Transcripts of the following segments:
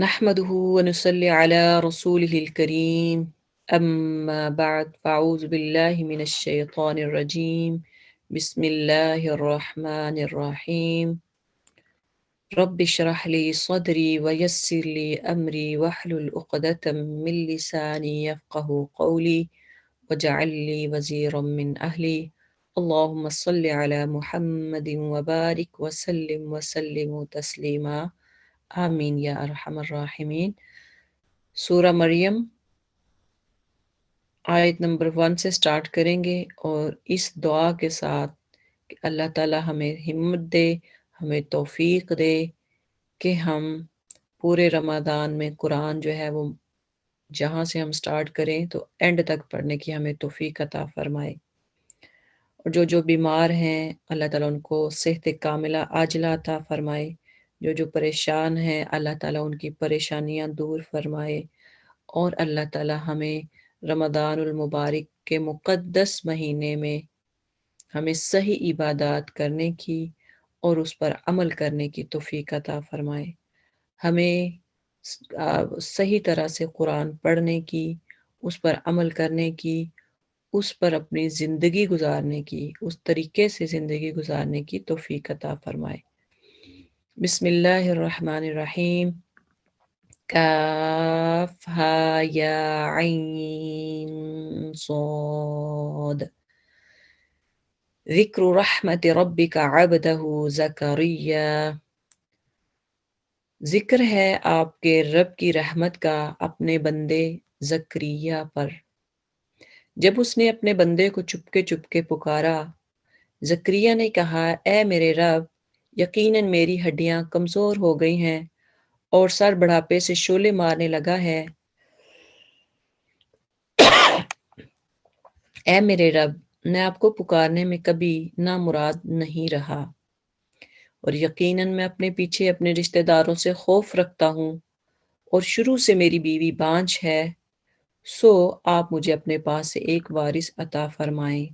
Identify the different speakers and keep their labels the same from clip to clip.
Speaker 1: نحمده ونصلي على رسوله الكريم أما بعد فأعوذ بالله من الشيطان الرجيم بسم الله الرحمن الرحيم رب اشرح لي صدري ويسر لي أمري واحلل عقدة من لساني يفقه قولي واجعل لي وزيرا من أهلي اللهم صل على محمد وبارك وسلم تسلیما آمین یا ارحم الراحمین۔ سورہ مریم آیت نمبر 1 سے سٹارٹ کریں گے اور اس دعا کے ساتھ کہ اللہ تعالی ہمیں ہمت دے، ہمیں توفیق دے کہ ہم پورے رمضان میں قرآن جو ہے وہ جہاں سے ہم سٹارٹ کریں تو اینڈ تک پڑھنے کی ہمیں توفیق عطا فرمائے، اور جو بیمار ہیں اللہ تعالیٰ ان کو صحت کاملہ عاجلہ عطا فرمائے، جو پریشان ہیں اللہ تعالیٰ ان کی پریشانیاں دور فرمائے، اور اللہ تعالیٰ ہمیں رمضان المبارک کے مقدس مہینے میں ہمیں صحیح عبادات کرنے کی اور اس پر عمل کرنے کی توفیق عطا فرمائے، ہمیں صحیح طرح سے قرآن پڑھنے کی، اس پر عمل کرنے کی، اس پر اپنی زندگی گزارنے کی، اس طریقے سے زندگی گزارنے کی توفیق عطا فرمائے۔ بسم اللہ الرحمن الرحیم۔ کاف ہا یا عین صاد ذکر رحمت ربک عبدہ زکریا۔ ذکر ہے آپ کے رب کی رحمت کا اپنے بندے زکریا پر، جب اس نے اپنے بندے کو چپکے پکارا۔ زکریا نے کہا، اے میرے رب، یقیناً میری ہڈیاں کمزور ہو گئی ہیں اور سر بڑھاپے سے شعلے مارنے لگا ہے۔ اے میرے رب، میں آپ کو پکارنے میں کبھی نامراد نہیں رہا، اور یقیناً میں اپنے پیچھے اپنے رشتہ داروں سے خوف رکھتا ہوں، اور شروع سے میری بیوی بانجھ ہے، سو آپ مجھے اپنے پاس سے ایک وارث عطا فرمائیں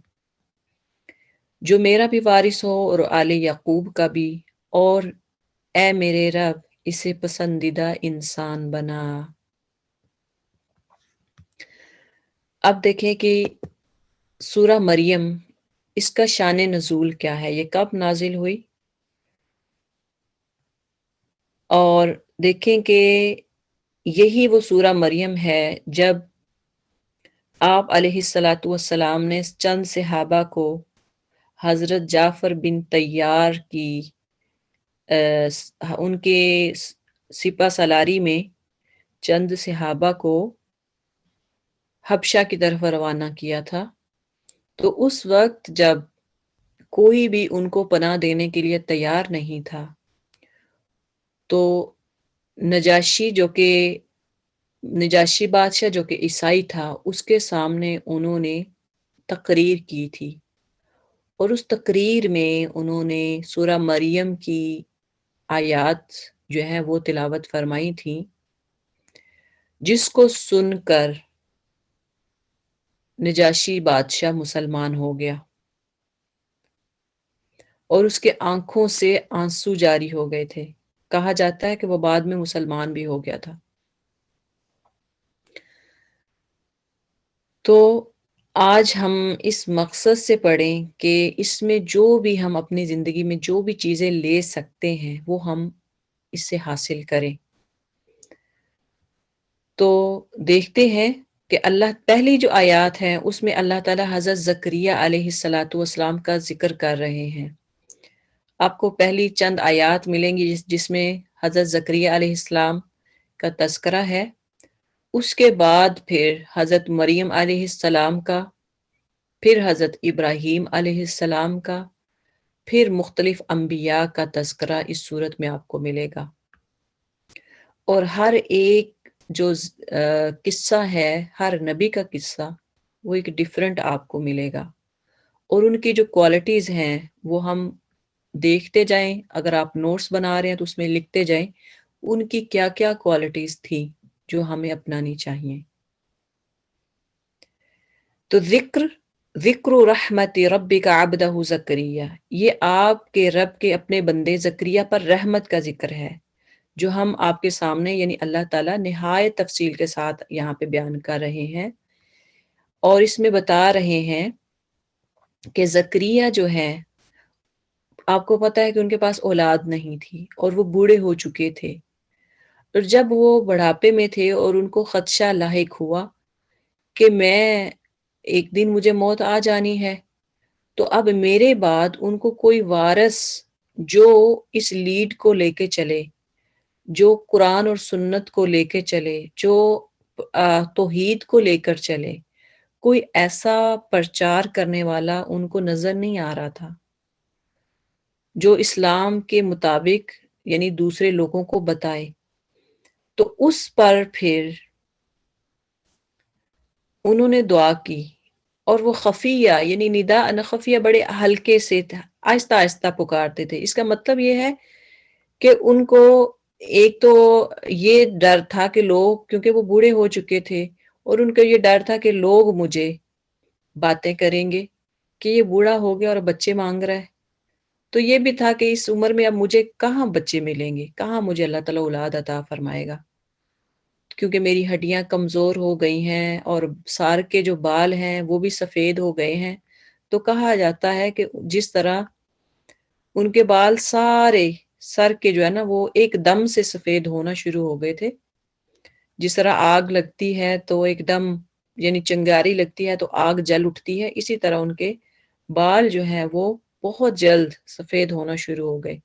Speaker 1: جو میرا بھی وارث ہو اور آل یعقوب کا بھی، اور اے میرے رب اسے پسندیدہ انسان بنا۔ اب دیکھیں کہ سورہ مریم، اس کا شان نزول کیا ہے، یہ کب نازل ہوئی، اور دیکھیں کہ یہی وہ سورہ مریم ہے جب آپ علیہ السلام نے چند صحابہ کو حضرت جعفر بن طیار کی ان کے سپہ سالاری میں چند صحابہ کو حبشہ کی طرف روانہ کیا تھا، تو اس وقت جب کوئی بھی ان کو پناہ دینے کے لیے تیار نہیں تھا، تو نجاشی بادشاہ جو کہ عیسائی تھا، اس کے سامنے انہوں نے تقریر کی تھی، اور اس تقریر میں انہوں نے سورہ مریم کی آیات جو ہیں وہ تلاوت فرمائی تھیں، جس کو سن کر نجاشی بادشاہ مسلمان ہو گیا، اور اس کے آنکھوں سے آنسو جاری ہو گئے تھے۔ کہا جاتا ہے کہ وہ بعد میں مسلمان بھی ہو گیا تھا۔ تو آج ہم اس مقصد سے پڑھیں کہ اس میں جو بھی ہم اپنی زندگی میں جو بھی چیزیں لے سکتے ہیں وہ ہم اس سے حاصل کریں۔ تو دیکھتے ہیں کہ اللہ پہلی جو آیات ہیں اس میں اللہ تعالی حضرت زکریا علیہ السلام کا ذکر کر رہے ہیں۔ آپ کو پہلی چند آیات ملیں گی جس میں حضرت زکریا علیہ السلام کا تذکرہ ہے، اس کے بعد پھر حضرت مریم علیہ السلام کا، پھر حضرت ابراہیم علیہ السلام کا، پھر مختلف انبیاء کا تذکرہ اس صورت میں آپ کو ملے گا، اور ہر ایک جو قصہ ہے، ہر نبی کا قصہ وہ ایک ڈیفرنٹ آپ کو ملے گا، اور ان کی جو کوالٹیز ہیں وہ ہم دیکھتے جائیں۔ اگر آپ نوٹس بنا رہے ہیں تو اس میں لکھتے جائیں ان کی کیا کیا کوالٹیز تھی جو ہمیں اپنانی چاہیے۔ تو ذکر رحمت ربک عبدہ زکریا، یہ آپ کے رب کے اپنے بندے زکریا پر رحمت کا ذکر ہے۔ جو ہم آپ کے سامنے یعنی اللہ تعالیٰ نہایت تفصیل کے ساتھ یہاں پہ بیان کر رہے ہیں، اور اس میں بتا رہے ہیں کہ زکریا جو ہے، آپ کو پتہ ہے کہ ان کے پاس اولاد نہیں تھی اور وہ بوڑھے ہو چکے تھے، اور جب وہ بڑھاپے میں تھے اور ان کو خدشہ لاحق ہوا کہ میں ایک دن مجھے موت آ جانی ہے، تو اب میرے بعد ان کو کوئی وارث جو اس لیڈ کو لے کے چلے، جو قرآن اور سنت کو لے کے چلے، جو توحید کو لے کر چلے، کوئی ایسا پرچار کرنے والا ان کو نظر نہیں آ رہا تھا جو اسلام کے مطابق یعنی دوسرے لوگوں کو بتائے۔ تو اس پر پھر انہوں نے دعا کی، اور وہ خفیہ یعنی نداء خفیہ بڑے ہلکے سے آہستہ آہستہ پکارتے تھے۔ اس کا مطلب یہ ہے کہ ان کو ایک تو یہ ڈر تھا کہ لوگ، کیونکہ وہ بوڑھے ہو چکے تھے، اور ان کا یہ ڈر تھا کہ لوگ مجھے باتیں کریں گے کہ یہ بوڑھا ہو گیا اور بچے مانگ رہا ہے۔ تو یہ بھی تھا کہ اس عمر میں اب مجھے کہاں بچے ملیں گے، کہاں مجھے اللہ تعالیٰ اولاد عطا فرمائے گا، کیونکہ میری ہڈیاں کمزور ہو گئی ہیں اور سار کے جو بال ہیں وہ بھی سفید ہو گئے ہیں۔ تو کہا جاتا ہے کہ جس طرح ان کے بال سارے سر کے جو ہے نا وہ ایک دم سے سفید ہونا شروع ہو گئے تھے، جس طرح آگ لگتی ہے تو ایک دم یعنی چنگاری لگتی ہے تو آگ جل اٹھتی ہے، اسی طرح ان کے بال جو ہیں وہ بہت جلد سفید ہونا شروع ہو گئے۔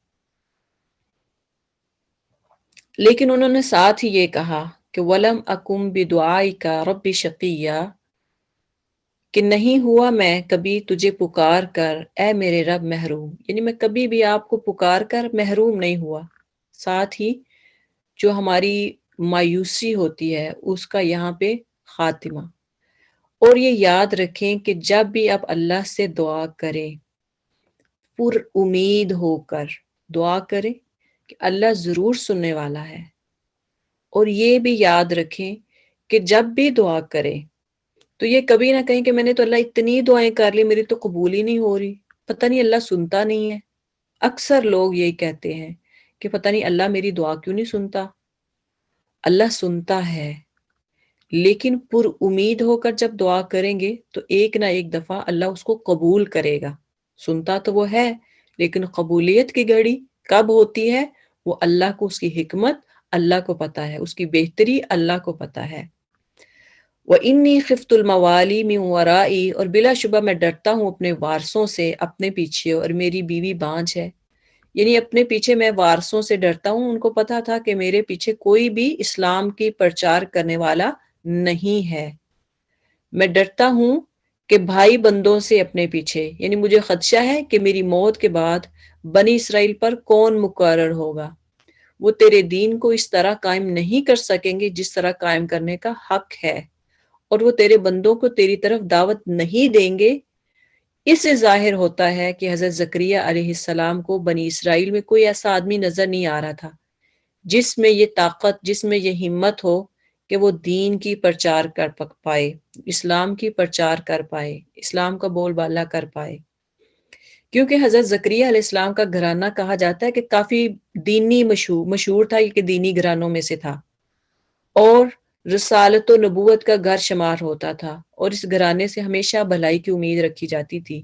Speaker 1: لیکن انہوں نے ساتھ ہی یہ کہا کہ وَلَمْ أَكُمْ بِدُعَائِكَ رَبِّ شَقِيًّا، کہ نہیں ہوا میں کبھی تجھے پکار کر اے میرے رب محروم، یعنی میں کبھی بھی آپ کو پکار کر محروم نہیں ہوا۔ ساتھ ہی جو ہماری مایوسی ہوتی ہے اس کا یہاں پہ خاتمہ، اور یہ یاد رکھیں کہ جب بھی آپ اللہ سے دعا کریں پر امید ہو کر دعا کریں کہ اللہ ضرور سننے والا ہے، اور یہ بھی یاد رکھیں کہ جب بھی دعا کریں تو یہ کبھی نہ کہیں کہ میں نے تو اللہ اتنی دعائیں کر لی میری تو قبول ہی نہیں ہو رہی، پتہ نہیں اللہ سنتا نہیں ہے۔ اکثر لوگ یہی کہتے ہیں کہ پتہ نہیں اللہ میری دعا کیوں نہیں سنتا۔ اللہ سنتا ہے، لیکن پر امید ہو کر جب دعا کریں گے تو ایک نہ ایک دفعہ اللہ اس کو قبول کرے گا۔ سنتا تو وہ ہے، لیکن قبولیت کی گھڑی کب ہوتی ہے وہ اللہ کو، اس کی حکمت اللہ کو پتہ ہے، اس کی بہتری اللہ کو پتہ ہے۔ وَإِنِّي خِفْتُ الْمَوَالِي مِنْ وَرَائِي، اور بلا شبہ میں ڈرتا ہوں اپنے وارثوں سے اپنے پیچھے، اور میری بیوی بانجھ ہے، یعنی اپنے پیچھے میں وارثوں سے ڈرتا ہوں۔ ان کو پتا تھا کہ میرے پیچھے کوئی بھی اسلام کی پرچار کرنے والا نہیں ہے۔ میں ڈرتا ہوں کہ بھائی بندوں سے اپنے پیچھے، یعنی مجھے خدشہ ہے کہ میری موت کے بعد بنی اسرائیل پر کون مقرر ہوگا، وہ تیرے دین کو اس طرح قائم نہیں کر سکیں گے جس طرح قائم کرنے کا حق ہے، اور وہ تیرے بندوں کو تیری طرف دعوت نہیں دیں گے۔ اس سے ظاہر ہوتا ہے کہ حضرت زکریہ علیہ السلام کو بنی اسرائیل میں کوئی ایسا آدمی نظر نہیں آ رہا تھا جس میں یہ طاقت، جس میں یہ ہمت ہو کہ وہ دین کی پرچار کر پائے، اسلام کی پرچار کر پائے، اسلام کا بول بالا کر پائے۔ کیونکہ حضرت زکریہ علیہ السلام کا گھرانہ کہا جاتا ہے کہ کافی دینی مشہور تھا، یہ کہ دینی گھرانوں میں سے تھا، اور رسالت و نبوت کا گھر شمار ہوتا تھا، اور اس گھرانے سے ہمیشہ بھلائی کی امید رکھی جاتی تھی۔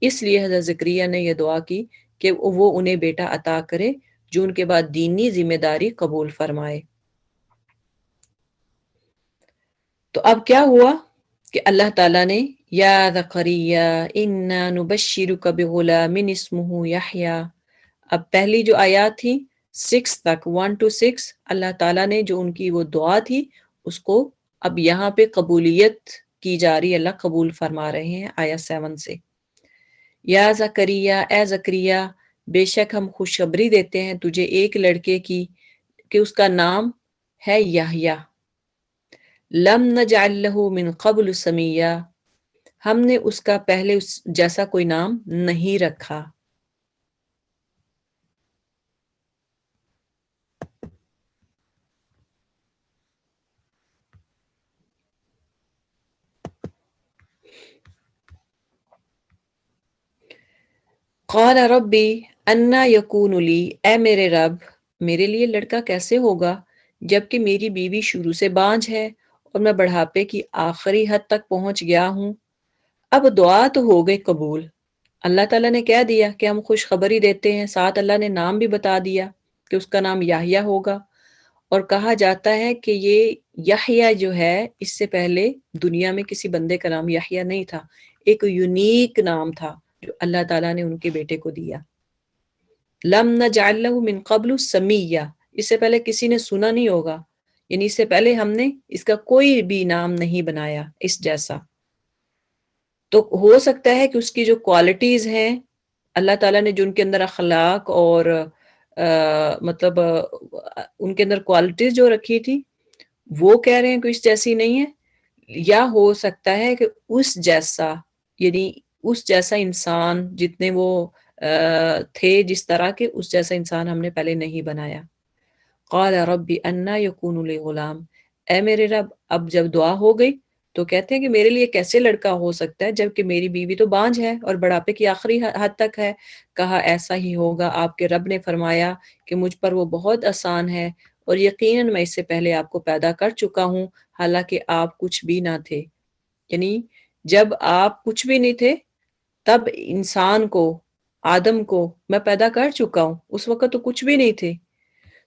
Speaker 1: اس لیے حضرت زکریہ نے یہ دعا کی کہ وہ انہیں بیٹا عطا کرے جو ان کے بعد دینی ذمہ داری قبول فرمائے۔ تو اب کیا ہوا کہ اللہ تعالیٰ نے یا زکریا انا نبشرک بغلام اسمہ یحییٰ، اب پہلی جو آیات تھی 6 تک 1 to 6، اللہ تعالیٰ نے جو ان کی وہ دعا تھی اس کو اب یہاں پہ قبولیت کی جا رہی، اللہ قبول فرما رہے ہیں آیت 7 سے۔ یا زکریا، اے زکریا، بے شک ہم خوشخبری دیتے ہیں تجھے ایک لڑکے کی کہ اس کا نام ہے یحییٰ، لم نجعل له من قبل سمیہ، ہم نے اس کا پہلے اس جیسا کوئی نام نہیں رکھا۔ قال ربی انا یکون لی، اے میرے رب میرے لیے لڑکا کیسے ہوگا جبکہ میری بیوی شروع سے بانجھ ہے اور میں بڑھاپے کی آخری حد تک پہنچ گیا ہوں۔ اب دعا تو ہو گئی قبول، اللہ تعالیٰ نے کہہ دیا کہ ہم خوشخبری دیتے ہیں، ساتھ اللہ نے نام بھی بتا دیا کہ اس کا نام یحییٰ ہوگا، اور کہا جاتا ہے کہ یہ یحییٰ جو ہے اس سے پہلے دنیا میں کسی بندے کا نام یحییٰ نہیں تھا، ایک یونیک نام تھا جو اللہ تعالیٰ نے ان کے بیٹے کو دیا۔ لم نجعل له من قبل سمیہ، اس سے پہلے کسی نے سنا نہیں ہوگا، یعنی اس سے پہلے ہم نے اس کا کوئی بھی نام نہیں بنایا اس جیسا۔ تو ہو سکتا ہے کہ اس کی جو کوالٹیز ہیں، اللہ تعالیٰ نے جو ان کے اندر اخلاق اور مطلب ان کے اندر کوالٹیز جو رکھی تھی وہ کہہ رہے ہیں کہ اس جیسی نہیں ہے، یا ہو سکتا ہے کہ اس جیسا، یعنی اس جیسا انسان جتنے وہ تھے جس طرح کے، اس جیسا انسان ہم نے پہلے نہیں بنایا۔ قال رب انا یکون لی غلام، اے میرے رب، اب جب دعا ہو گئی تو کہتے ہیں کہ میرے لیے کیسے لڑکا ہو سکتا ہے جبکہ میری بیوی تو بانجھ ہے اور بڑھاپے کی آخری حد تک ہے۔ کہا ایسا ہی ہوگا، آپ کے رب نے فرمایا کہ مجھ پر وہ بہت آسان ہے، اور یقیناً میں اس سے پہلے آپ کو پیدا کر چکا ہوں حالانکہ آپ کچھ بھی نہ تھے۔ یعنی جب آپ کچھ بھی نہیں تھے تب انسان کو، آدم کو میں پیدا کر چکا ہوں، اس وقت تو کچھ بھی نہیں تھے۔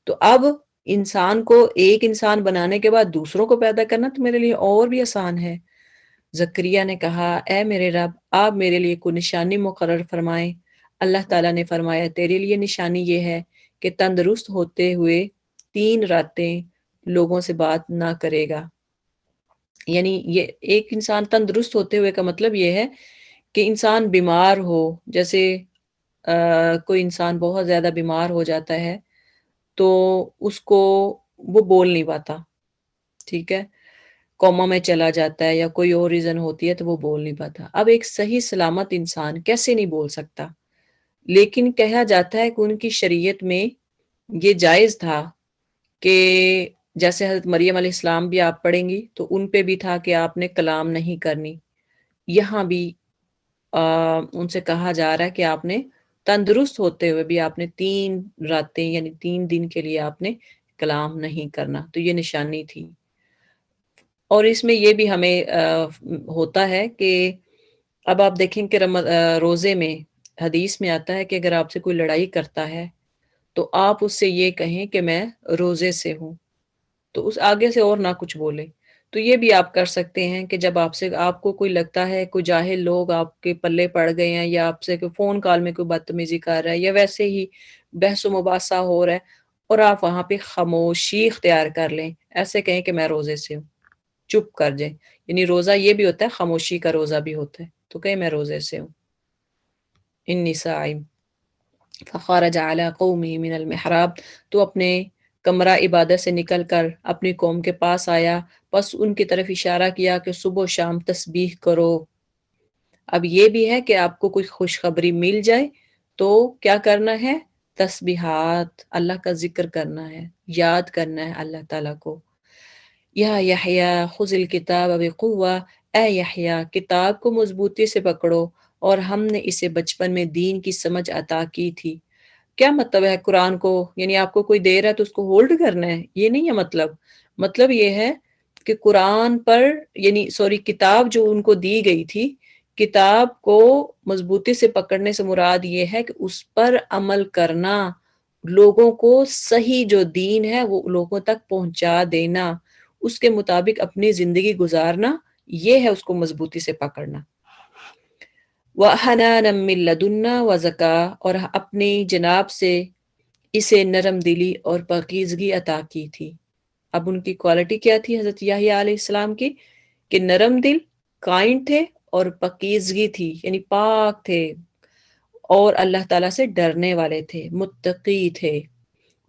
Speaker 1: تو اب انسان کو ایک انسان بنانے کے بعد دوسروں کو پیدا کرنا تو میرے لیے اور بھی آسان ہے۔ زکریا نے کہا اے میرے رب، آپ میرے لیے کوئی نشانی مقرر فرمائیں۔ اللہ تعالیٰ نے فرمایا تیرے لیے نشانی یہ ہے کہ تندرست ہوتے ہوئے 3 راتیں لوگوں سے بات نہ کرے گا۔ یعنی یہ ایک انسان تندرست ہوتے ہوئے کا مطلب یہ ہے کہ انسان بیمار ہو، جیسے کوئی انسان بہت زیادہ بیمار ہو جاتا ہے تو اس کو وہ بول نہیں پاتا، ٹھیک ہے، کوما میں چلا جاتا ہے یا کوئی اور ریزن ہوتی ہے تو وہ بول نہیں پاتا۔ اب ایک صحیح سلامت انسان کیسے نہیں بول سکتا؟ لیکن کہا جاتا ہے کہ ان کی شریعت میں یہ جائز تھا کہ جیسے حضرت مریم علیہ السلام بھی آپ پڑھیں گی تو ان پہ بھی تھا کہ آپ نے کلام نہیں کرنی، یہاں بھی ان سے کہا جا رہا ہے کہ آپ نے تندرست ہوتے ہوئے بھی آپ نے 3 راتیں یعنی 3 دن کے لیے آپ نے کلام نہیں کرنا، تو یہ نشانی تھی۔ اور اس میں یہ بھی ہمیں ہوتا ہے کہ اب آپ دیکھیں کہ روزے میں حدیث میں آتا ہے کہ اگر آپ سے کوئی لڑائی کرتا ہے تو آپ اس سے یہ کہیں کہ میں روزے سے ہوں، تو اس آگے سے اور نہ کچھ بولے۔ تو یہ بھی آپ کر سکتے ہیں کہ جب آپ کو کوئی لگتا ہے کوئی جاہل لوگ آپ کے پلے پڑ گئے ہیں یا آپ سے کوئی فون کال میں کوئی بدتمیزی کر رہا ہے یا ویسے ہی بحث و مباحثہ ہو رہا ہے اور آپ وہاں پہ خاموشی اختیار کر لیں، ایسے کہیں کہ میں روزے سے ہوں، چپ کر جائیں، یعنی روزہ یہ بھی ہوتا ہے، خاموشی کا روزہ بھی ہوتا ہے، تو کہیں میں روزے سے ہوں۔ انی صائم فخرج علی قومہ من المحراب، تو اپنے کمرہ عبادت سے نکل کر اپنی قوم کے پاس آیا، پس ان کی طرف اشارہ کیا کہ صبح و شام تسبیح کرو۔ اب یہ بھی ہے کہ آپ کو کوئی خوشخبری مل جائے تو کیا کرنا ہے؟ تسبیحات، اللہ کا ذکر کرنا ہے، یاد کرنا ہے اللہ تعالیٰ کو۔ یا یحییٰ خذ الکتاب بقوہ، اے یحییٰ کتاب کو مضبوطی سے پکڑو، اور ہم نے اسے بچپن میں دین کی سمجھ عطا کی تھی۔ کیا مطلب ہے قرآن کو، یعنی آپ کو کوئی دے رہا ہے تو اس کو ہولڈ کرنا ہے، یہ نہیں ہے مطلب۔ مطلب یہ ہے کہ قرآن پر یعنی کتاب جو ان کو دی گئی تھی، کتاب کو مضبوطی سے پکڑنے سے مراد یہ ہے کہ اس پر عمل کرنا، لوگوں کو صحیح جو دین ہے وہ لوگوں تک پہنچا دینا، اس کے مطابق اپنی زندگی گزارنا، یہ ہے اس کو مضبوطی سے پکڑنا۔ وَحَنَانًا مِّن لَّدُنَّا وَزَكَاةً، اور اپنی جناب سے اسے نرم دلی اور پاکیزگی عطا کی تھی۔ اب ان کی کوالٹی کیا تھی حضرت یحییٰ علیہ السلام کی؟ کہ نرم دل، کائنڈ تھے، اور پاکیزگی تھی، یعنی پاک تھے، اور اللہ تعالیٰ سے ڈرنے والے تھے، متقی تھے۔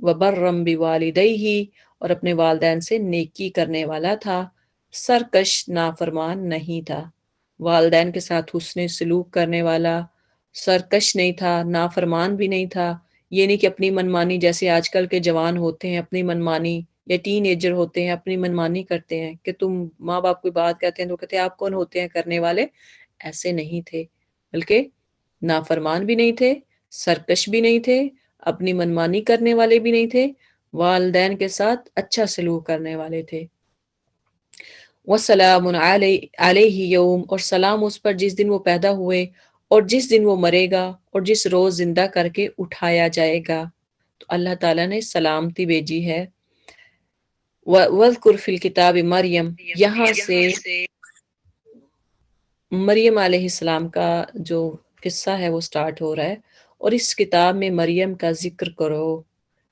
Speaker 1: وَبَرًّا بِوَالِدَيْهِ، اور اپنے والدین سے نیکی کرنے والا تھا، سرکش نافرمان نہیں تھا۔ والدین کے ساتھ حسن سلوک کرنے والا، سرکش نہیں تھا، نافرمان بھی نہیں تھا۔ یہ نہیں کہ اپنی منمانی، جیسے آج کل کے جوان ہوتے ہیں اپنی منمانی، یا ٹین ایجر ہوتے ہیں اپنی منمانی کرتے ہیں کہ تم ماں باپ کوئی بات کہتے ہیں تو کہتے ہیں آپ کون ہوتے ہیں کرنے والے، ایسے نہیں تھے، بلکہ نافرمان بھی نہیں تھے، سرکش بھی نہیں تھے، اپنی منمانی کرنے والے بھی نہیں تھے، والدین کے ساتھ اچھا سلوک کرنے والے تھے۔ وَسَلَامٌ عَلَيْهِ یوم، اور سلام اس پر جس دن وہ پیدا ہوئے اور جس دن وہ مرے گا اور جس روز زندہ کر کے اٹھایا جائے گا۔ تو اللہ تعالیٰ نے سلامتی بھیجی ہے۔ وَاذْكُرْ فِي الْكِتَابِ مریم، یہاں سے مریم علیہ السلام کا جو قصہ ہے وہ سٹارٹ ہو رہا ہے، اور اس کتاب میں مریم کا ذکر کرو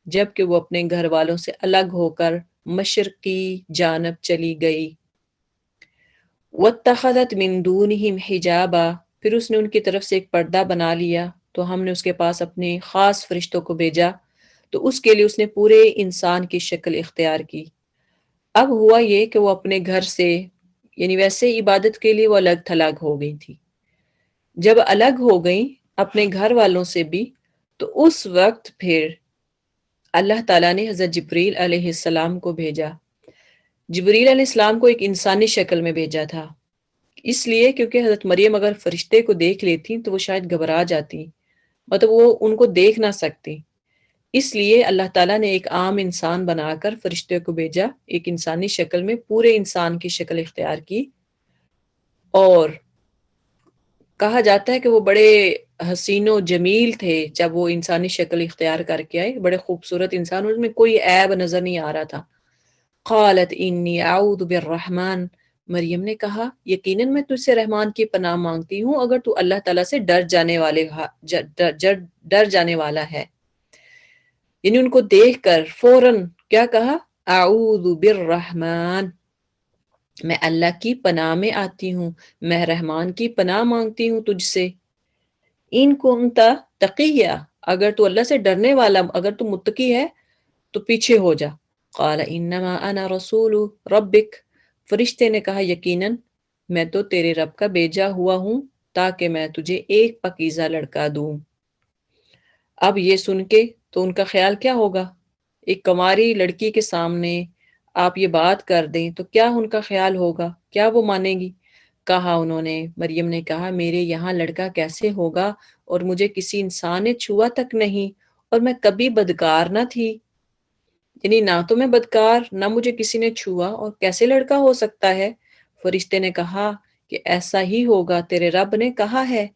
Speaker 1: جب کہ وہ اپنے گھر والوں سے الگ ہو کر مشرق کی جانب چلی گئی۔ وَاتَّخَذَتْ مِن دُونِهِمْ حِجَابًا، پھر اس نے ان کی طرف سے ایک پردہ بنا لیا، تو ہم نے اس کے پاس اپنے خاص فرشتوں کو بھیجا، تو اس کے لیے اس نے پورے انسان کی شکل اختیار کی۔ اب ہوا یہ کہ وہ اپنے گھر سے، یعنی ویسے عبادت کے لیے وہ الگ تھلگ ہو گئی تھی، جب الگ ہو گئی اپنے گھر والوں سے بھی، تو اس وقت پھر اللہ تعالیٰ نے حضرت جبریل علیہ السلام کو بھیجا۔ جبریل علیہ السلام کو ایک انسانی شکل میں بھیجا تھا، اس لیے کیونکہ حضرت مریم اگر فرشتے کو دیکھ لیتی تو وہ شاید گھبرا جاتی، مطلب وہ ان کو دیکھ نہ سکتی، اس لیے اللہ تعالیٰ نے ایک عام انسان بنا کر فرشتے کو بھیجا، ایک انسانی شکل میں پورے انسان کی شکل اختیار کی، اور کہا جاتا ہے کہ وہ بڑے حسین و جمیل تھے جب وہ انسانی شکل اختیار کر کے آئے، بڑے خوبصورت انسان، اس میں کوئی عیب نظر نہیں آ رہا تھا۔ قالت انی اعوذ بالرحمن، مریم نے کہا یقیناً میں تجھ سے رحمان کی پناہ مانگتی ہوں اگر تو اللہ تعالیٰ سے ڈر جانے والا ہے۔ یعنی ان کو دیکھ کر فوراً کیا کہا؟ اعوذ بالرحمن، میں اللہ کی پناہ میں آتی ہوں، میں رحمان کی پناہ مانگتی ہوں تجھ سے۔ ان کنت تقیہ، اگر تو اللہ سے ڈرنے والا، اگر تو متقی ہے تو پیچھے ہو جا۔ قال انما انا رسول ربک، فرشتے نے کہا یقیناً میں تو تیرے رب کا بھیجا ہوا ہوں تاکہ میں تجھے ایک پاکیزہ لڑکا دوں۔ اب یہ سن کے تو ان کا خیال کیا ہوگا؟ ایک کنواری لڑکی کے سامنے آپ یہ بات کر دیں تو کیا ان کا خیال ہوگا؟ کیا وہ مانے گی؟ کہا انہوں نے، مریم نے کہا میرے یہاں لڑکا کیسے ہوگا اور مجھے کسی انسان نے چھوا تک نہیں، اور میں کبھی بدکار نہ تھی، یعنی نہ تو میں بدکار نہ مجھے کسی نے چھوا، اور کیسے لڑکا ہو سکتا ہے؟ فرشتے نے کہا کہ ایسا ہی ہوگا، تیرے رب نے کہا ہے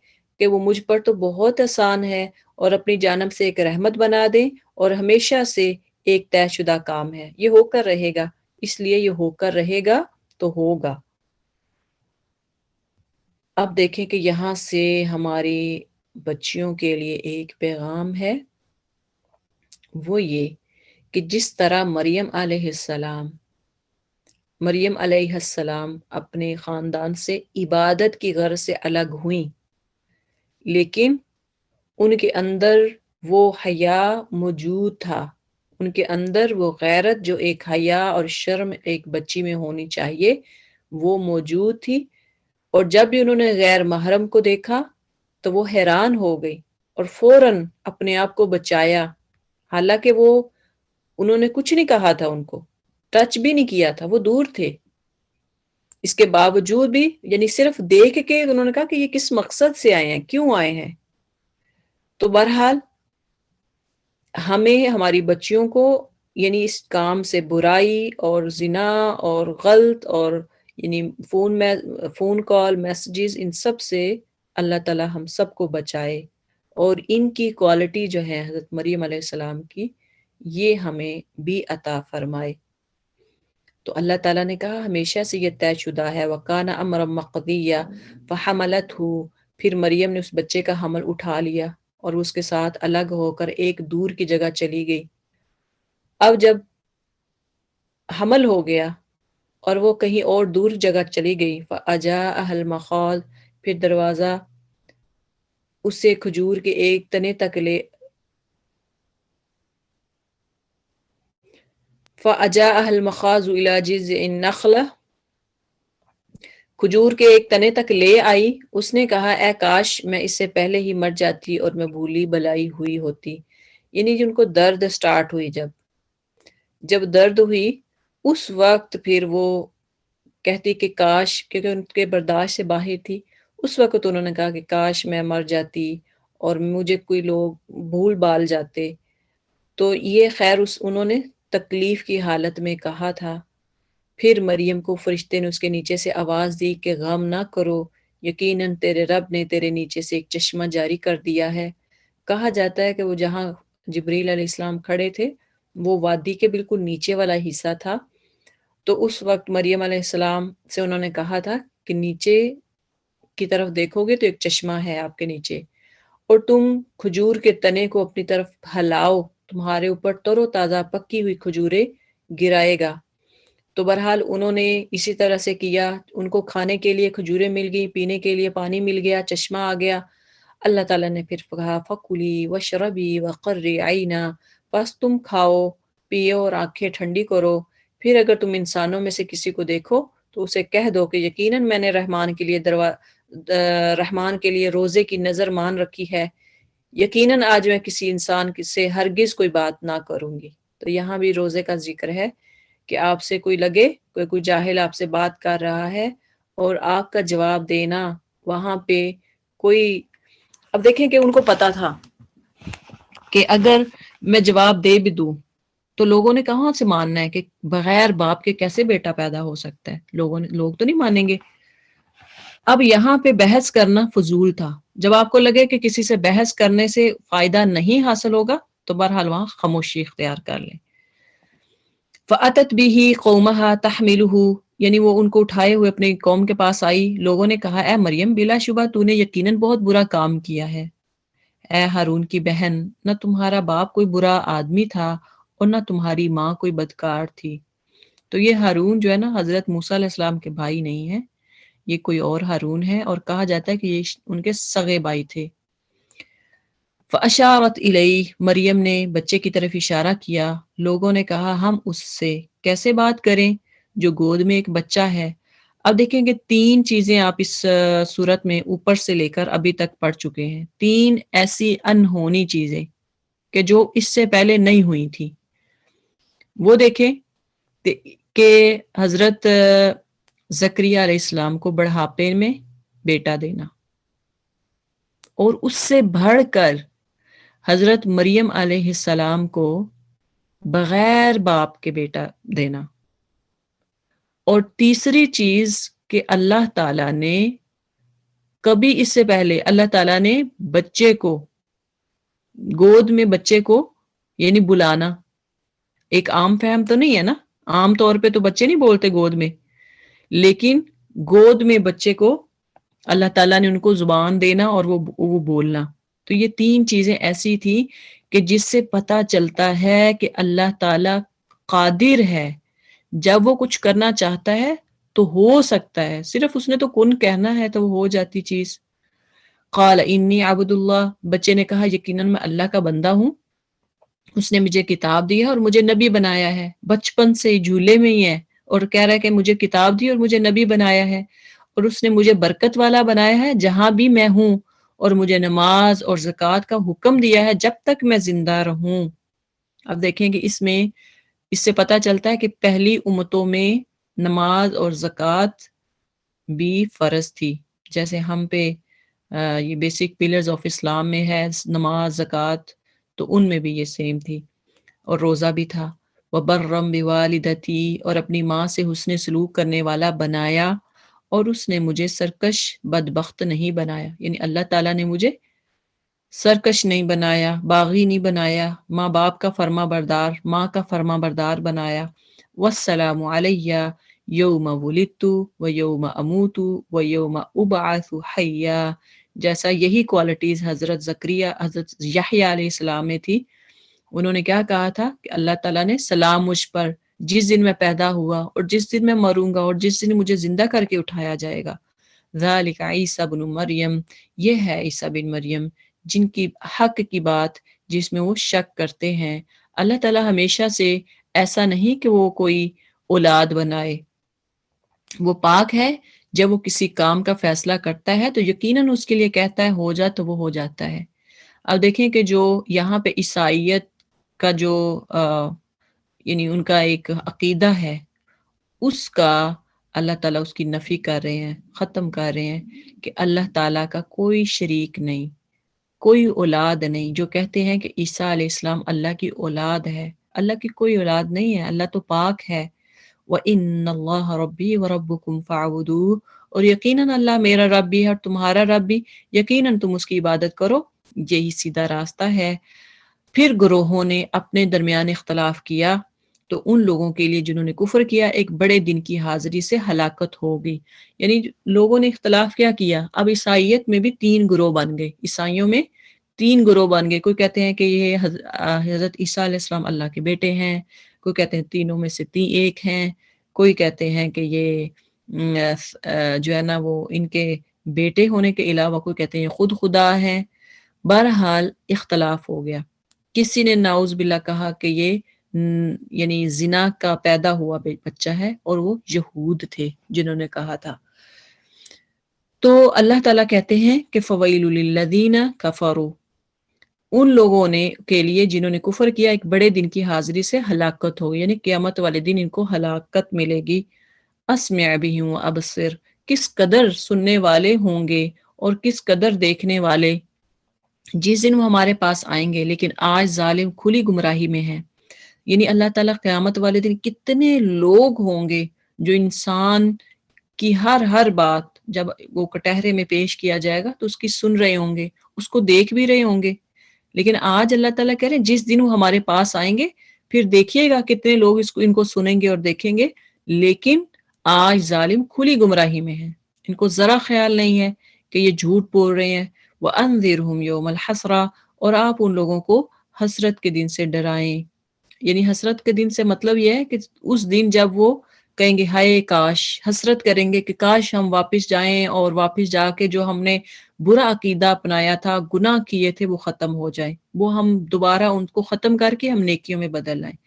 Speaker 1: کہ وہ مجھ پر تو بہت آسان ہے اور اپنی جانب سے ایک رحمت بنا دیں، اور ہمیشہ سے ایک طے شدہ کام ہے، یہ ہو کر رہے گا، اس لیے یہ ہو کر رہے گا تو ہوگا۔ اب دیکھیں کہ یہاں سے ہماری بچیوں کے لیے ایک پیغام ہے، وہ یہ کہ جس طرح مریم علیہ السلام اپنے خاندان سے عبادت کی غرض سے الگ ہوئیں، لیکن ان کے اندر وہ حیا موجود تھا، ان کے اندر وہ غیرت جو ایک حیا اور شرم ایک بچی میں ہونی چاہیے وہ موجود تھی، اور جب بھی انہوں نے غیر محرم کو دیکھا تو وہ حیران ہو گئی اور فوراً اپنے آپ کو بچایا، حالانکہ وہ انہوں نے کچھ نہیں کہا تھا، ان کو ٹچ بھی نہیں کیا تھا، وہ دور تھے، اس کے باوجود بھی یعنی صرف دیکھ کے انہوں نے کہا کہ یہ کس مقصد سے آئے ہیں، کیوں آئے ہیں۔ تو بہرحال ہمیں ہماری بچیوں کو یعنی اس کام سے برائی اور زنا اور غلط اور یعنی فون کال میسیجز ان سب سے اللہ تعالی ہم سب کو بچائے، اور ان کی کوالٹی جو ہے حضرت مریم علیہ السلام کی یہ ہمیں بھی عطا فرمائے۔ تو اللہ تعالیٰ نے کہا ہمیشہ سے یہ طے شدہ ہے، وَكَانَ أَمْرًا مَقْضِيًّا فَحَمَلَتْهُ، پھر مریم نے اس بچے کا حمل اٹھا لیا اور اس کے ساتھ الگ ہو کر ایک دور کی جگہ چلی گئی۔ اب جب حمل ہو گیا اور وہ کہیں اور دور جگہ چلی گئی، فَأَجَاءَهَا الْمَخَاضُ، پھر دروازہ اسے کھجور کے ایک تنے تک لے فَأَجَاءَهَا الْمَخَاضُ إِلَى جِذْعِ النَّخْلَةِ، کھجور کے ایک تنے تک لے آئی، اس نے کہا اے کاش میں اس سے پہلے ہی مر جاتی اور میں بھولی بلائی ہوئی ہوتی، یعنی جن کو درد سٹارٹ ہوئی، جب درد ہوئی اس وقت پھر وہ کہتی کہ کاش، کیونکہ ان کے برداشت سے باہر تھی، اس وقت انہوں نے کہا کہ کاش میں مر جاتی اور مجھے کوئی لوگ بھول بال جاتے، تو یہ خیر انہوں نے تکلیف کی حالت میں کہا تھا۔ پھر مریم کو فرشتے نے اس کے نیچے سے آواز دی کہ غم نہ کرو، یقیناً تیرے رب نے تیرے نیچے سے ایک چشمہ جاری کر دیا ہے۔ کہا جاتا ہے کہ وہ جہاں جبریل علیہ السلام کھڑے تھے وہ وادی کے بالکل نیچے والا حصہ تھا، تو اس وقت مریم علیہ السلام سے انہوں نے کہا تھا کہ نیچے کی طرف دیکھو گے تو ایک چشمہ ہے آپ کے نیچے، اور تم کھجور کے تنے کو اپنی طرف ہلاؤ، تمہارے اوپر تر و تازہ پکی ہوئی کھجوریں گرائے گا۔ تو بہرحال انہوں نے اسی طرح سے کیا، ان کو کھانے کے لیے کھجوریں مل گئی، پینے کے لیے پانی مل گیا، چشمہ آ گیا۔ اللہ تعالیٰ نے پھر کہا فَكُلِي وَاشْرَبِي وَقَرِّ عَيْنًا، بس تم کھاؤ پیو اور آنکھیں ٹھنڈی کرو۔ پھر اگر تم انسانوں میں سے کسی کو دیکھو تو اسے کہہ دو کہ یقیناً میں نے رحمان کے لیے روزے کی نظر مان رکھی ہے، یقیناً آج میں کسی انسان سے ہرگز کوئی بات نہ کروں گی۔ تو یہاں بھی روزے کا ذکر ہے کہ آپ سے کوئی لگے، کوئی جاہل آپ سے بات کر رہا ہے اور آپ کا جواب دینا وہاں پہ کوئی، اب دیکھیں کہ ان کو پتا تھا کہ اگر میں جواب دے بھی دوں تو لوگوں نے کہاں سے ماننا ہے کہ بغیر باپ کے کیسے بیٹا پیدا ہو سکتا ہے، لوگ تو نہیں مانیں گے۔ اب یہاں پہ بحث کرنا فضول تھا، جب آپ کو لگے کہ کسی سے بحث کرنے سے فائدہ نہیں حاصل ہوگا تو بہرحال وہاں خاموشی اختیار کر لیں۔ فَأَتَتْ بِهِ قَوْمَهَا تَحْمِلُهُ، یعنی وہ ان کو اٹھائے ہوئے اپنے قوم کے پاس آئی۔ لوگوں نے کہا اے مریم بلا شبہ تو نے یقیناً بہت برا کام کیا ہے، اے ہارون کی بہن، نہ تمہارا باپ کوئی برا آدمی تھا اور نہ تمہاری ماں کوئی بدکار تھی۔ تو یہ ہارون جو ہے نا حضرت موسیٰ علیہ السلام کے بھائی نہیں ہے، یہ کوئی اور ہارون ہے، اور کہا جاتا ہے کہ یہ ان کے سگے بھائی تھے۔ فَأَشَارَتْ إِلَيْهِ، مریم نے بچے کی طرف اشارہ کیا۔ لوگوں نے کہا ہم اس سے کیسے بات کریں جو گود میں ایک بچہ ہے۔ اب دیکھیں کہ 3 چیزیں آپ اس صورت میں اوپر سے لے کر ابھی تک پڑھ چکے ہیں، 3 ایسی انہونی چیزیں کہ جو اس سے پہلے نہیں ہوئی تھی۔ وہ دیکھیں کہ حضرت زکریا علیہ السلام کو بڑھاپے میں بیٹا دینا، اور اس سے بڑھ کر حضرت مریم علیہ السلام کو بغیر باپ کے بیٹا دینا، اور تیسری چیز کہ اللہ تعالیٰ نے کبھی اس سے پہلے اللہ تعالیٰ نے بچے کو گود میں بچے کو یعنی بلانا، ایک عام فہم تو نہیں ہے نا، عام طور پہ تو بچے نہیں بولتے گود میں، لیکن گود میں بچے کو اللہ تعالیٰ نے ان کو زبان دینا اور وہ بولنا۔ تو یہ 3 چیزیں ایسی تھی کہ جس سے پتہ چلتا ہے کہ اللہ تعالیٰ قادر ہے، جب وہ کچھ کرنا چاہتا ہے تو ہو سکتا ہے، صرف اس نے تو کن کہنا ہے تو وہ ہو جاتی چیز۔ قال انی عبد اللہ، بچے نے کہا یقیناً میں اللہ کا بندہ ہوں، اس نے مجھے کتاب دی ہے اور مجھے نبی بنایا ہے، بچپن سے جھولے میں ہی ہے اور کہہ رہا ہے کہ مجھے کتاب دی اور مجھے نبی بنایا ہے، اور اس نے مجھے برکت والا بنایا ہے جہاں بھی میں ہوں، اور مجھے نماز اور زکوٰۃ کا حکم دیا ہے جب تک میں زندہ رہوں۔ اب دیکھیں کہ اس سے پتہ چلتا ہے کہ پہلی امتوں میں نماز اور زکوٰۃ بھی فرض تھی، جیسے ہم پہ یہ بیسک پلرز آف اسلام میں ہے نماز زکوٰۃ، تو ان میں بھی یہ سیم تھی، اور روزہ بھی تھا۔ وَبَرًّا بِوَالِدَتِي، اور اپنی ماں سے حسن سلوک کرنے والا بنایا، اور اس نے مجھے سرکش بدبخت نہیں بنایا، یعنی اللہ تعالیٰ نے مجھے سرکش نہیں بنایا، باغی نہیں بنایا، ماں باپ کا فرما بردار، ماں کا فرما بردار بنایا۔ والسلام علیہ یوم ولدت و یوم اموت و یوم ابعث حیا، جیسا یہی کوالٹیز حضرت زکریا حضرت یحییٰ علیہ السلام میں تھی۔ انہوں نے کیا کہا تھا کہ اللہ تعالیٰ نے سلام مجھ پر جس دن میں پیدا ہوا اور جس دن میں مروں گا اور جس دن مجھے زندہ کر کے اٹھایا جائے گا۔ ذالک عیسیٰ بن مریم، یہ ہے عیسیٰ بن مریم جن کی حق کی بات جس میں وہ شک کرتے ہیں۔ اللہ تعالیٰ ہمیشہ سے ایسا نہیں کہ وہ کوئی اولاد بنائے، وہ پاک ہے، جب وہ کسی کام کا فیصلہ کرتا ہے تو یقیناً اس کے لیے کہتا ہے ہو جا تو وہ ہو جاتا ہے۔ اب دیکھیں کہ جو یہاں پہ عیسائیت کا جو یعنی ان کا ایک عقیدہ ہے، اس کا اللہ تعالیٰ اس کی نفی کر رہے ہیں، ختم کر رہے ہیں کہ اللہ تعالیٰ کا کوئی شریک نہیں، کوئی اولاد نہیں، جو کہتے ہیں کہ عیسیٰ علیہ السلام اللہ کی اولاد ہے، اللہ کی کوئی اولاد نہیں ہے، اللہ تو پاک ہے۔ وَإِنَّ اللَّهَ رَبِّي وَرَبُّكُمْ فَاعْبُدُوهُ، اور یقیناً اللہ میرا رب بھی ہے اور تمہارا رب بھی، یقیناً تم اس کی عبادت کرو، یہی سیدھا راستہ ہے۔ پھر گروہوں نے اپنے درمیان اختلاف کیا تو ان لوگوں کے لیے جنہوں نے کفر کیا ایک بڑے دن کی حاضری سے ہلاکت ہوگی۔ یعنی لوگوں نے اختلاف کیا، اب عیسائیت میں بھی 3 گروہ بن گئے، عیسائیوں میں 3 گروہ بن گئے۔ کوئی کہتے ہیں کہ یہ حضرت عیسیٰ علیہ السلام اللہ کے بیٹے ہیں، کوئی کہتے ہیں تینوں میں سے ایک ہیں، کوئی کہتے ہیں کہ یہ جو ہے نا وہ ان کے بیٹے ہونے کے علاوہ کوئی کہتے ہیں یہ خود خدا ہیں۔ بہرحال اختلاف ہو گیا۔ کسی نے نعوذ باللہ کہا کہ یہ یعنی زنا کا پیدا ہوا بچہ ہے، اور وہ یہود تھے جنہوں نے کہا تھا۔ تو اللہ تعالیٰ کہتے ہیں کہ فَوَيْلُ لِلَّذِينَ كَفَرُوا، ان لوگوں نے کے لیے جنہوں نے کفر کیا ایک بڑے دن کی حاضری سے ہلاکت ہوگی، یعنی قیامت والے دن ان کو ہلاکت ملے گی۔ اسمع بہم وابصر، کس قدر سننے والے ہوں گے اور کس قدر دیکھنے والے، جس دن وہ ہمارے پاس آئیں گے، لیکن آج ظالم کھلی گمراہی میں ہے۔ یعنی اللہ تعالیٰ قیامت والے دن کتنے لوگ ہوں گے جو انسان کی ہر بات جب وہ کٹہرے میں پیش کیا جائے گا تو اس کی سن رہے ہوں گے، اس کو دیکھ بھی رہے ہوں گے۔ لیکن آج اللہ تعالیٰ کہہ رہے ہیں جس دن وہ ہمارے پاس آئیں گے پھر دیکھیے گا کتنے لوگ ان کو سنیں گے اور دیکھیں گے، لیکن آج ظالم کھلی گمراہی میں ہیں، ان کو ذرا خیال نہیں ہے کہ یہ جھوٹ بول رہے ہیں۔ وَأَنذِرْهُمْ يَوْمَ الْحَسْرَةِ، اور آپ ان لوگوں کو حسرت کے دن سے ڈرائیں۔ یعنی حسرت کے دن سے مطلب یہ ہے کہ اس دن جب وہ کہیں گے ہائے کاش، حسرت کریں گے کہ کاش ہم واپس جائیں اور واپس جا کے جو ہم نے برا عقیدہ اپنایا تھا، گناہ کیے تھے، وہ ختم ہو جائیں، وہ ہم دوبارہ ان کو ختم کر کے ہم نیکیوں میں بدل لائیں۔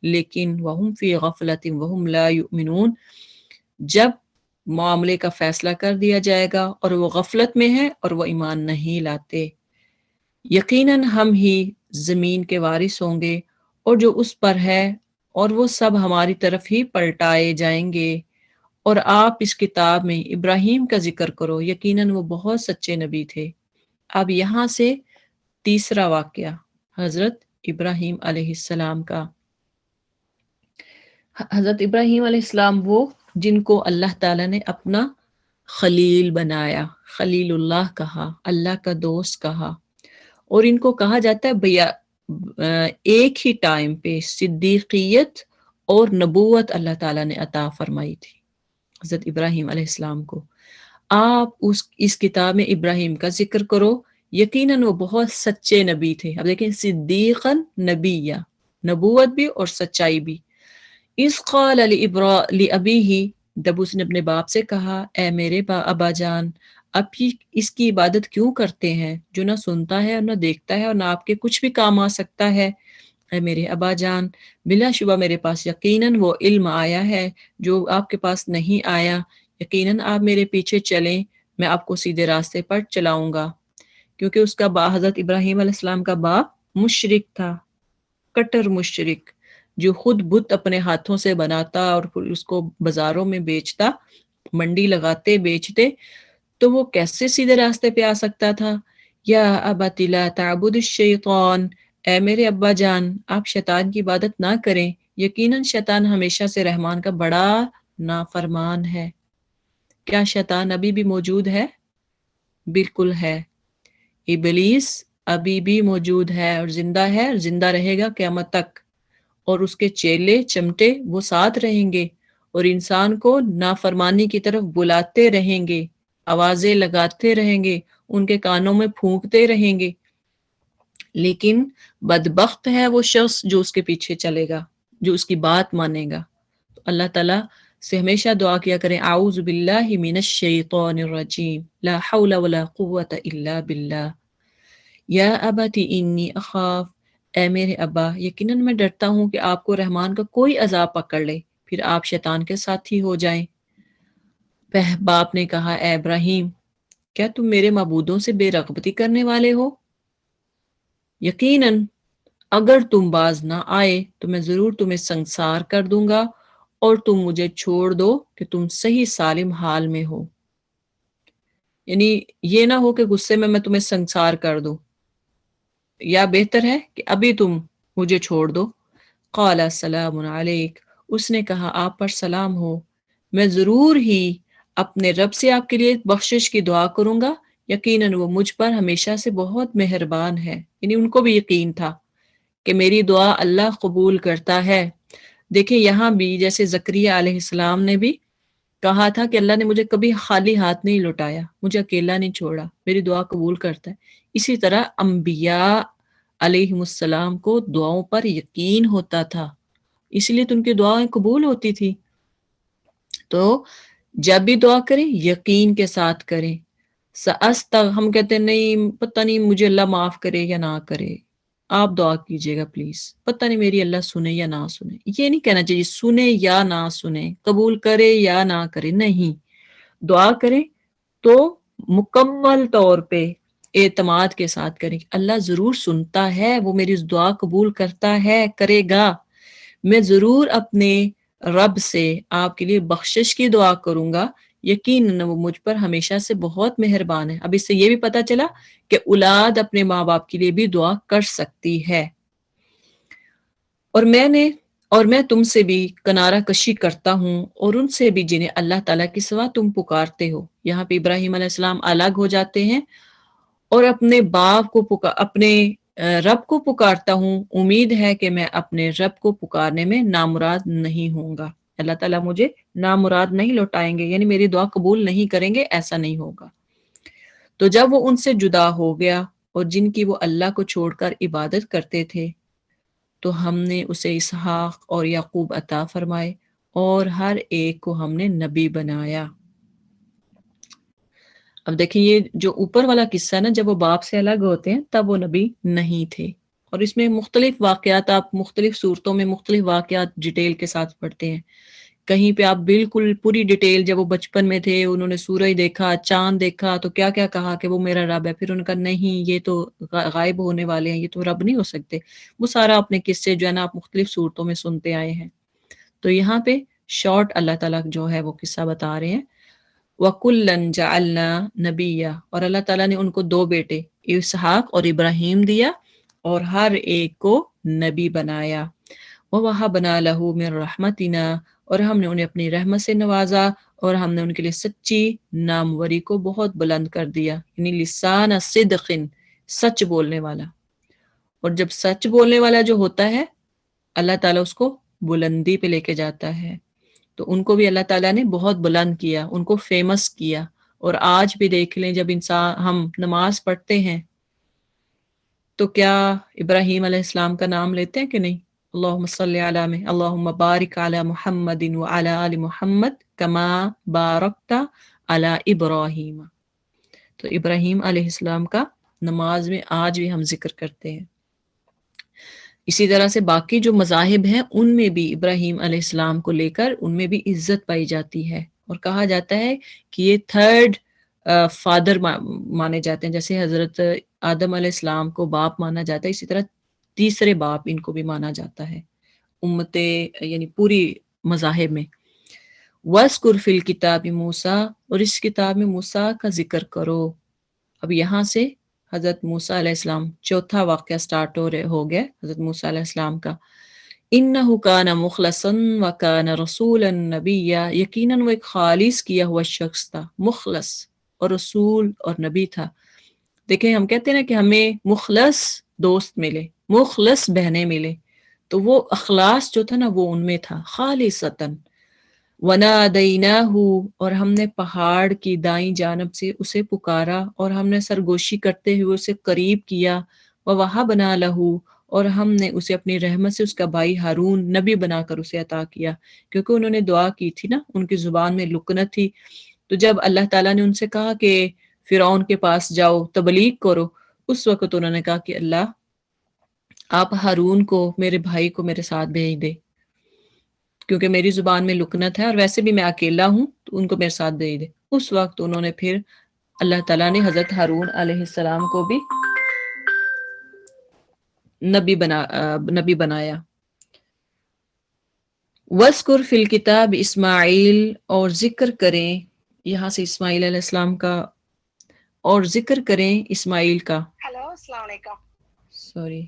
Speaker 1: لیکن وَهُمْ فِي غَفْلَةٍ وَهُمْ لَا يُؤْمِنُونَ، جب معاملے کا فیصلہ کر دیا جائے گا اور وہ غفلت میں ہیں اور وہ ایمان نہیں لاتے۔ یقیناً ہم ہی زمین کے وارث ہوں گے اور جو اس پر ہے، اور وہ سب ہماری طرف ہی پلٹائے جائیں گے۔ اور آپ اس کتاب میں ابراہیم کا ذکر کرو، یقیناً وہ بہت سچے نبی تھے۔ اب یہاں سے تیسرا واقعہ حضرت ابراہیم علیہ السلام کا۔ حضرت ابراہیم علیہ السلام وہ جن کو اللہ تعالیٰ نے اپنا خلیل بنایا، خلیل اللہ کہا، اللہ کا دوست کہا، اور ان کو کہا جاتا ہے بھیا ایک ہی ٹائم پہ صدیقیت اور نبوت اللہ تعالیٰ نے عطا فرمائی تھی حضرت ابراہیم علیہ السلام کو۔ آپ اس کتاب میں ابراہیم کا ذکر کرو، یقیناً وہ بہت سچے نبی تھے۔ اب دیکھیں صدیقاً نبیہ، نبوت بھی اور سچائی بھی۔ اذ قال لأبیہ، جب اس نے اپنے باپ سے کہا اے میرے ابا جان، آپ اس کی عبادت کیوں کرتے ہیں جو نہ سنتا ہے اور نہ دیکھتا ہے اور نہ آپ کے کچھ بھی کام آ سکتا ہے؟ اے میرے ابا جان، بلا شبہ میرے پاس یقیناً وہ علم آیا ہے جو آپ کے پاس نہیں آیا، یقیناً آپ میرے پیچھے چلیں، میں آپ کو سیدھے راستے پر چلاؤں گا۔ کیونکہ اس کا حضرت ابراہیم علیہ السلام کا باپ مشرک تھا، کٹر مشرک، جو خود بت اپنے ہاتھوں سے بناتا اور پھر اس کو بازاروں میں بیچتا، منڈی لگاتے بیچتے، تو وہ کیسے سیدھے راستے پہ آ سکتا تھا؟ یا ابت لا تعبد الشیطان، اے میرے ابا جان آپ شیطان کی عبادت نہ کریں، یقیناً شیطان ہمیشہ سے رحمان کا بڑا نافرمان ہے۔ کیا شیطان ابھی بھی موجود ہے؟ بالکل ہے۔ ابلیس ابھی بھی موجود ہے اور زندہ رہے گا قیامت تک، اور اس کے چیلے چمٹے وہ ساتھ رہیں گے اور انسان کو نافرمانی کی طرف بلاتے رہیں گے، آوازیں لگاتے رہیں گے، ان کے کانوں میں پھونکتے رہیں گے۔ لیکن بدبخت ہے وہ شخص جو اس کے پیچھے چلے گا، جو اس کی بات مانے گا۔ تو اللہ تعالیٰ سے ہمیشہ دعا کیا کریں اعوذ باللہ من الشیطان الرجیم، لا حول ولا قوة الا باللہ۔ یا ابت انی اخاف، اے میرے ابا یقیناً میں ڈرتا ہوں کہ آپ کو رحمان کا کوئی عذاب پکڑ لے، پھر آپ شیطان کے ساتھی ہو جائیں۔ باپ نے کہا اے ابراہیم، کیا تم میرے معبودوں سے بے رغبتی کرنے والے ہو؟ یقیناً اگر تم باز نہ آئے تو میں ضرور تمہیں سنسار کر دوں گا، اور تم مجھے چھوڑ دو کہ تم صحیح سالم حال میں ہو۔ یعنی یہ نہ ہو کہ غصے میں تمہیں سنسار کر دوں، یا بہتر ہے کہ ابھی تم مجھے چھوڑ دو۔ قال السلام علیک، اس نے کہا آپ پر سلام ہو، میں ضرور ہی اپنے رب سے آپ کے لیے بخشش کی دعا کروں گا، یقیناً وہ مجھ پر ہمیشہ سے بہت مہربان ہے۔ یعنی ان کو بھی یقین تھا کہ میری دعا اللہ قبول کرتا ہے۔ دیکھیں یہاں بھی جیسے زکریا علیہ السلام نے بھی کہا تھا کہ اللہ نے مجھے کبھی خالی ہاتھ نہیں لوٹایا، مجھے اکیلا نہیں چھوڑا، میری دعا قبول کرتا ہے۔ اسی طرح انبیاء علیہ السلام کو دعاؤں پر یقین ہوتا تھا، اس لیے تو ان کی دعائیں قبول ہوتی تھی۔ تو جب بھی دعا کریں یقین کے ساتھ کریں۔ ہم کہتے ہیں نہیں پتہ نہیں مجھے اللہ معاف کرے یا نہ کرے، آپ دعا کیجئے گا پلیز، پتہ نہیں میری اللہ سنے یا نہ سنے۔ یہ نہیں کہنا چاہیے سنے یا نہ سنے، قبول کرے یا نہ کرے، نہیں، دعا کریں تو مکمل طور پہ اعتماد کے ساتھ کریں کہ اللہ ضرور سنتا ہے، وہ میری اس دعا قبول کرتا ہے، کرے گا، میں ضرور اپنے رب سے آپ کے لیے بخشش کی دعا کروں گا، یقیناً وہ مجھ پر ہمیشہ سے بہت مہربان ہے۔ اب اس سے یہ بھی پتہ چلا کہ اولاد اپنے ماں باپ کے لیے بھی دعا کر سکتی ہے۔ اور میں تم سے بھی کنارہ کشی کرتا ہوں اور ان سے بھی جنہیں اللہ تعالیٰ کے سوا تم پکارتے ہو۔ یہاں پہ ابراہیم علیہ السلام الگ ہو جاتے ہیں اور اپنے باپ کو اپنے رب کو پکارتا ہوں، امید ہے کہ میں اپنے رب کو پکارنے میں نامراد نہیں ہوں گا، اللہ تعالیٰ مجھے نامراد نہیں لوٹائیں گے، یعنی میری دعا قبول نہیں کریں گے، ایسا نہیں ہوگا۔ تو جب وہ ان سے جدا ہو گیا اور جن کی وہ اللہ کو چھوڑ کر عبادت کرتے تھے تو ہم نے اسے اسحاق اور یعقوب عطا فرمائے اور ہر ایک کو ہم نے نبی بنایا۔ اب دیکھیں یہ جو اوپر والا قصہ نا، جب وہ باپ سے الگ ہوتے ہیں تب وہ نبی نہیں تھے، اور اس میں مختلف واقعات آپ مختلف صورتوں میں مختلف واقعات ڈیٹیل کے ساتھ پڑھتے ہیں۔ کہیں پہ آپ بالکل پوری ڈیٹیل، جب وہ بچپن میں تھے انہوں نے سورج دیکھا، چاند دیکھا تو کیا کیا کہا کہ وہ میرا رب ہے، پھر انہوں نے کہا نہیں یہ تو غائب ہونے والے ہیں، یہ تو رب نہیں ہو سکتے، وہ سارا اپنے قصے جو ہے نا آپ مختلف صورتوں میں سنتے آئے ہیں۔ تو یہاں پہ شارٹ اللہ تعالیٰ جو ہے وہ قصہ بتا رہے ہیں، وَكُلًّا جَعَلْنَا نَبِيًّا، اور اللہ تعالیٰ نے ان کو دو بیٹے اسحاق اور ابراہیم دیا اور ہر ایک کو نبی بنایا۔ وَوَهَبْنَا لَهُ مِن رَحْمَتِنَا، اور ہم نے انہیں اپنی رحمت سے نوازا اور ہم نے ان کے لیے سچی ناموری کو بہت بلند کر دیا، یعنی لسان صدق، سچ بولنے والا۔ اور جب سچ بولنے والا جو ہوتا ہے اللہ تعالیٰ اس کو بلندی پہ لے کے جاتا ہے، تو ان کو بھی اللہ تعالیٰ نے بہت بلند کیا، ان کو فیمس کیا۔ اور آج بھی دیکھ لیں جب ہم نماز پڑھتے ہیں تو کیا ابراہیم علیہ السلام کا نام لیتے ہیں کہ نہیں؟ اللہم صلی علی اللہم بارک علی محمد وعلی آل محمد کما بارکت علی ابراہیم۔ تو ابراہیم علیہ السلام کا نماز میں آج بھی ہم ذکر کرتے ہیں۔ اسی طرح سے باقی جو مذاہب ہیں ان میں بھی ابراہیم علیہ السلام کو لے کر ان میں بھی عزت پائی جاتی ہے، اور کہا جاتا ہے کہ یہ تھرڈ فادر مانے جاتے ہیں، جیسے حضرت آدم علیہ السلام کو باپ مانا جاتا ہے، اسی طرح تیسرے باپ ان کو بھی مانا جاتا ہے امت یعنی پوری مذاہب میں۔ وَاذْكُرْ فِي الْكِتَابِ مُوسَىٰ، اور اس کتاب میں موسیٰ کا ذکر کرو۔ اب یہاں سے حضرت موسیٰ علیہ السلام چوتھا واقعہ سٹارٹ ہو گیا حضرت موسیٰ علیہ السلام کا۔ اِنَّهُ كَانَ مُخْلَصًا وَكَانَ رَسُولًا نَبِيًّا، یقیناً وہ ایک خالص کیا ہوا شخص تھا، مخلص اور رسول اور نبی تھا۔ دیکھیں ہم کہتے ہیں نا کہ ہمیں مخلص دوست ملے، مخلص بہنیں ملے، تو وہ اخلاص جو تھا نا وہ ان میں تھا، خالصتاً۔ وَنَادَيْنَاهُ، اور ہم نے پہاڑ کی دائیں جانب سے اسے پکارا اور ہم نے سرگوشی کرتے ہوئے اسے قریب کیا۔ وَوَهَبْنَا لَهُ، اور ہم نے اسے اپنی رحمت سے اس کا بھائی ہارون نبی بنا کر اسے عطا کیا، کیونکہ انہوں نے دعا کی تھی نا، ان کی زبان میں لکنت تھی۔ تو جب اللہ تعالیٰ نے ان سے کہا کہ فرعون کے پاس جاؤ تبلیغ کرو، اس وقت انہوں نے کہا کہ اللہ آپ ہارون کو، میرے بھائی کو میرے ساتھ بھیج دے، کیونکہ میری زبان میں لکنت ہے اور ویسے بھی میں اکیلا ہوں، تو ان کو میرے ساتھ بھیج دے۔ اس وقت انہوں نے پھر اللہ تعالیٰ نے حضرت ہارون علیہ السلام کو بھی نبی بنایا۔ وَاذْكُرْ فِي الْكِتَابِ اسماعیل، اور ذکر کریں یہاں سے اسماعیل علیہ السلام کا، اور ذکر کریں اسماعیل کا۔
Speaker 2: ہیلو، السلام علیکم۔
Speaker 1: sorry.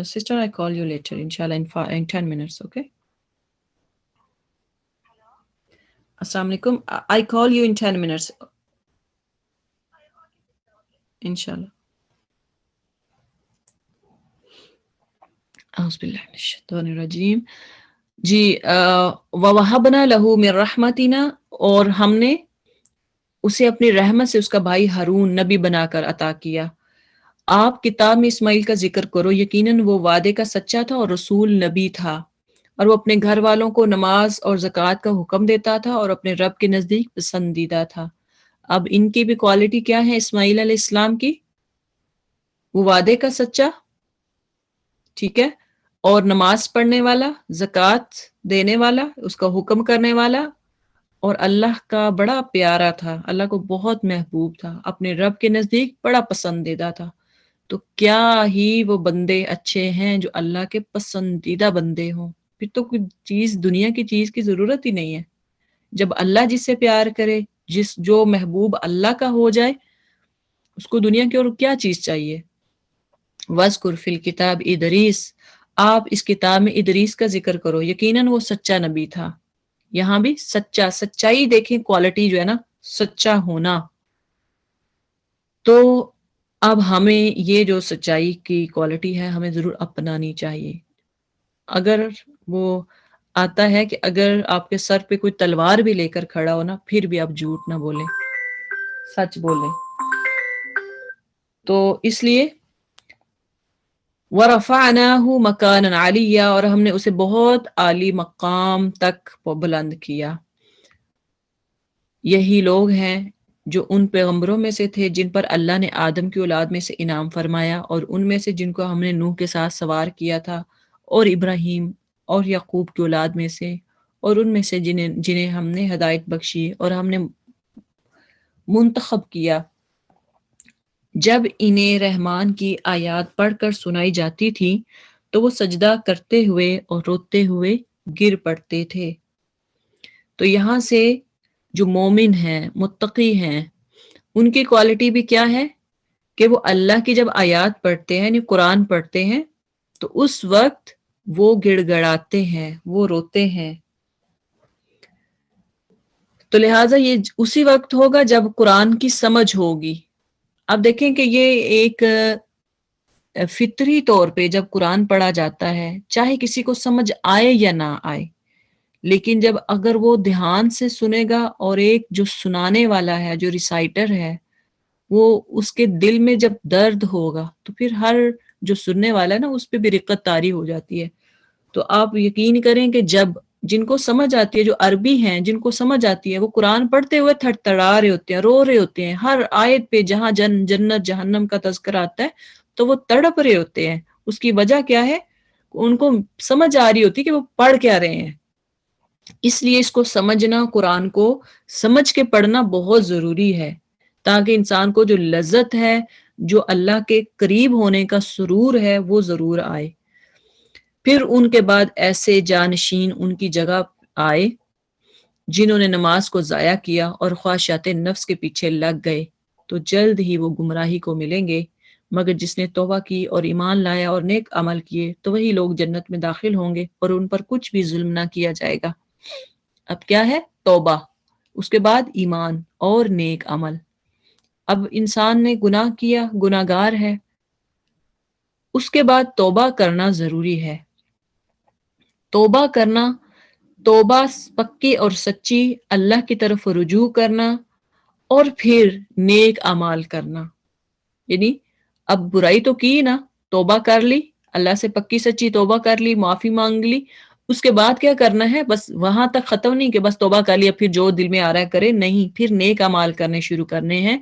Speaker 1: Sister, I call you later, inshallah, in 10 minutes, okay? Assalamu alaikum. I call you in 10 minutes, inshallah. اعوذ باللہ من الشیطان الرجیم. جی وَوَهَبْنَا لَهُ مِن رَحْمَتِنَا، اور ہم نے اسے اپنی رحمت سے اس کا بھائی ہارون نبی بنا کر عطا کیا. آپ کتاب میں اسماعیل کا ذکر کرو، یقیناً وہ وعدے کا سچا تھا اور رسول نبی تھا، اور وہ اپنے گھر والوں کو نماز اور زکوٰۃ کا حکم دیتا تھا اور اپنے رب کے نزدیک پسندیدہ تھا. اب ان کی بھی کوالٹی کیا ہے اسماعیل علیہ السلام کی؟ وہ وعدے کا سچا، ٹھیک ہے، اور نماز پڑھنے والا، زکوٰۃ دینے والا، اس کا حکم کرنے والا، اور اللہ کا بڑا پیارا تھا، اللہ کو بہت محبوب تھا، اپنے رب کے نزدیک بڑا پسندیدہ تھا. تو کیا ہی وہ بندے اچھے ہیں جو اللہ کے پسندیدہ بندے ہوں. پھر تو کوئی چیز، دنیا کی چیز کی ضرورت ہی نہیں ہے. جب اللہ جس سے پیار کرے، جو محبوب اللہ کا ہو جائے، اس کو دنیا کی اور کیا چیز چاہیے. وَاذْكُرْ فِي الْكِتَابِ ادریس، آپ اس کتاب میں ادریس کا ذکر کرو، یقیناً وہ سچا نبی تھا. یہاں بھی سچا، سچائی دیکھیں، کوالٹی جو ہے نا، سچا ہونا. تو اب ہمیں یہ جو سچائی کی کوالٹی ہے ہمیں ضرور اپنانی چاہیے. اگر وہ آتا ہے کہ اگر آپ کے سر پہ کوئی تلوار بھی لے کر کھڑا ہو نا، پھر بھی آپ جھوٹ نہ بولیں، سچ بولیں. تو اس لیے وَرَفَعْنَاهُ مَكَانًا عَلِيًّا، اور ہم نے اسے بہت عالی مقام تک بلند کیا. یہی لوگ ہیں جو ان پیغمبروں میں سے تھے جن پر اللہ نے آدم کی اولاد میں سے انعام فرمایا، اور ان میں سے جن کو ہم نے نوح کے ساتھ سوار کیا تھا، اور ابراہیم اور یعقوب کی اولاد میں سے، اور ان میں سے جنہیں ہم نے ہدایت بخشی اور ہم نے منتخب کیا. جب انہیں رحمان کی آیات پڑھ کر سنائی جاتی تھی تو وہ سجدہ کرتے ہوئے اور روتے ہوئے گر پڑتے تھے. تو یہاں سے جو مومن ہیں، متقی ہیں، ان کی کوالٹی بھی کیا ہے کہ وہ اللہ کی جب آیات پڑھتے ہیں، یعنی قرآن پڑھتے ہیں، تو اس وقت وہ گڑ گڑاتے ہیں، وہ روتے ہیں. تو لہٰذا یہ اسی وقت ہوگا جب قرآن کی سمجھ ہوگی. اب دیکھیں کہ یہ ایک فطری طور پہ جب قرآن پڑھا جاتا ہے، چاہے کسی کو سمجھ آئے یا نہ آئے، لیکن جب اگر وہ دھیان سے سنے گا، اور ایک جو سنانے والا ہے، جو ریسائٹر ہے، وہ اس کے دل میں جب درد ہوگا تو پھر ہر جو سننے والا ہے نا، اس پہ بھی رقت طاری ہو جاتی ہے. تو آپ یقین کریں کہ جب جن کو سمجھ آتی ہے، جو عربی ہیں جن کو سمجھ آتی ہے، وہ قرآن پڑھتے ہوئے تھڑ تھڑا رہے ہوتے ہیں، رو رہے ہوتے ہیں. ہر آیت پہ جہاں جنت جہنم کا تذکرہ آتا ہے تو وہ تڑپ رہے ہوتے ہیں. اس کی وجہ کیا ہے؟ ان کو سمجھ آ رہی ہوتی ہے کہ وہ پڑھ کیا رہے ہیں. اس لیے اس کو سمجھنا، قرآن کو سمجھ کے پڑھنا بہت ضروری ہے، تاکہ انسان کو جو لذت ہے، جو اللہ کے قریب ہونے کا سرور ہے، وہ ضرور آئے. پھر ان کے بعد ایسے جانشین ان کی جگہ آئے جنہوں نے نماز کو ضائع کیا اور خواہشات نفس کے پیچھے لگ گئے، تو جلد ہی وہ گمراہی کو ملیں گے. مگر جس نے توبہ کی اور ایمان لایا اور نیک عمل کیے تو وہی لوگ جنت میں داخل ہوں گے، اور ان پر کچھ بھی ظلم نہ کیا جائے گا. اب کیا ہے؟ توبہ، اس کے بعد ایمان اور نیک عمل. اب انسان نے گناہ کیا، گناہ گار ہے، اس کے بعد توبہ کرنا ضروری ہے. توبہ کرنا، توبہ پکی اور سچی، اللہ کی طرف رجوع کرنا، اور پھر نیک اعمال کرنا. یعنی اب برائی تو کی نا، توبہ کر لی، اللہ سے پکی سچی توبہ کر لی، معافی مانگ لی، اس کے بعد کیا کرنا ہے؟ بس وہاں تک ختم نہیں کہ بس توبہ کر لیا پھر جو دل میں آ رہا ہے کرے، نہیں، پھر نیک اعمال کرنے شروع کرنے ہیں.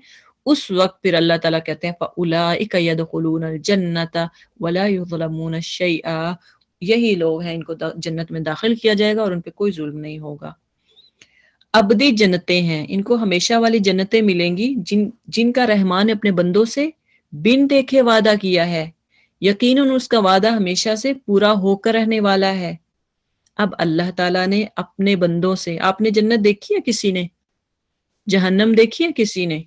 Speaker 1: اس وقت پھر اللہ تعالیٰ کہتے ہیں فَأُولَئِكَ يَدْخُلُونَ الْجَنَّةَ وَلَا يُظْلَمُونَ شَيْئًا، یہی لوگ ہیں، ان کو جنت میں داخل کیا جائے گا اور ان پہ کوئی ظلم نہیں ہوگا. ابدی جنتیں ہیں، ان کو ہمیشہ والی جنتیں ملیں گی، جن کا رحمان نے اپنے بندوں سے بن دیکھے وعدہ کیا ہے. یقیناً اس کا وعدہ ہمیشہ سے پورا ہو کر رہنے والا ہے. اب اللہ تعالیٰ نے اپنے بندوں سے، آپ نے جنت دیکھی ہے کسی نے؟ جہنم دیکھی ہے کسی نے؟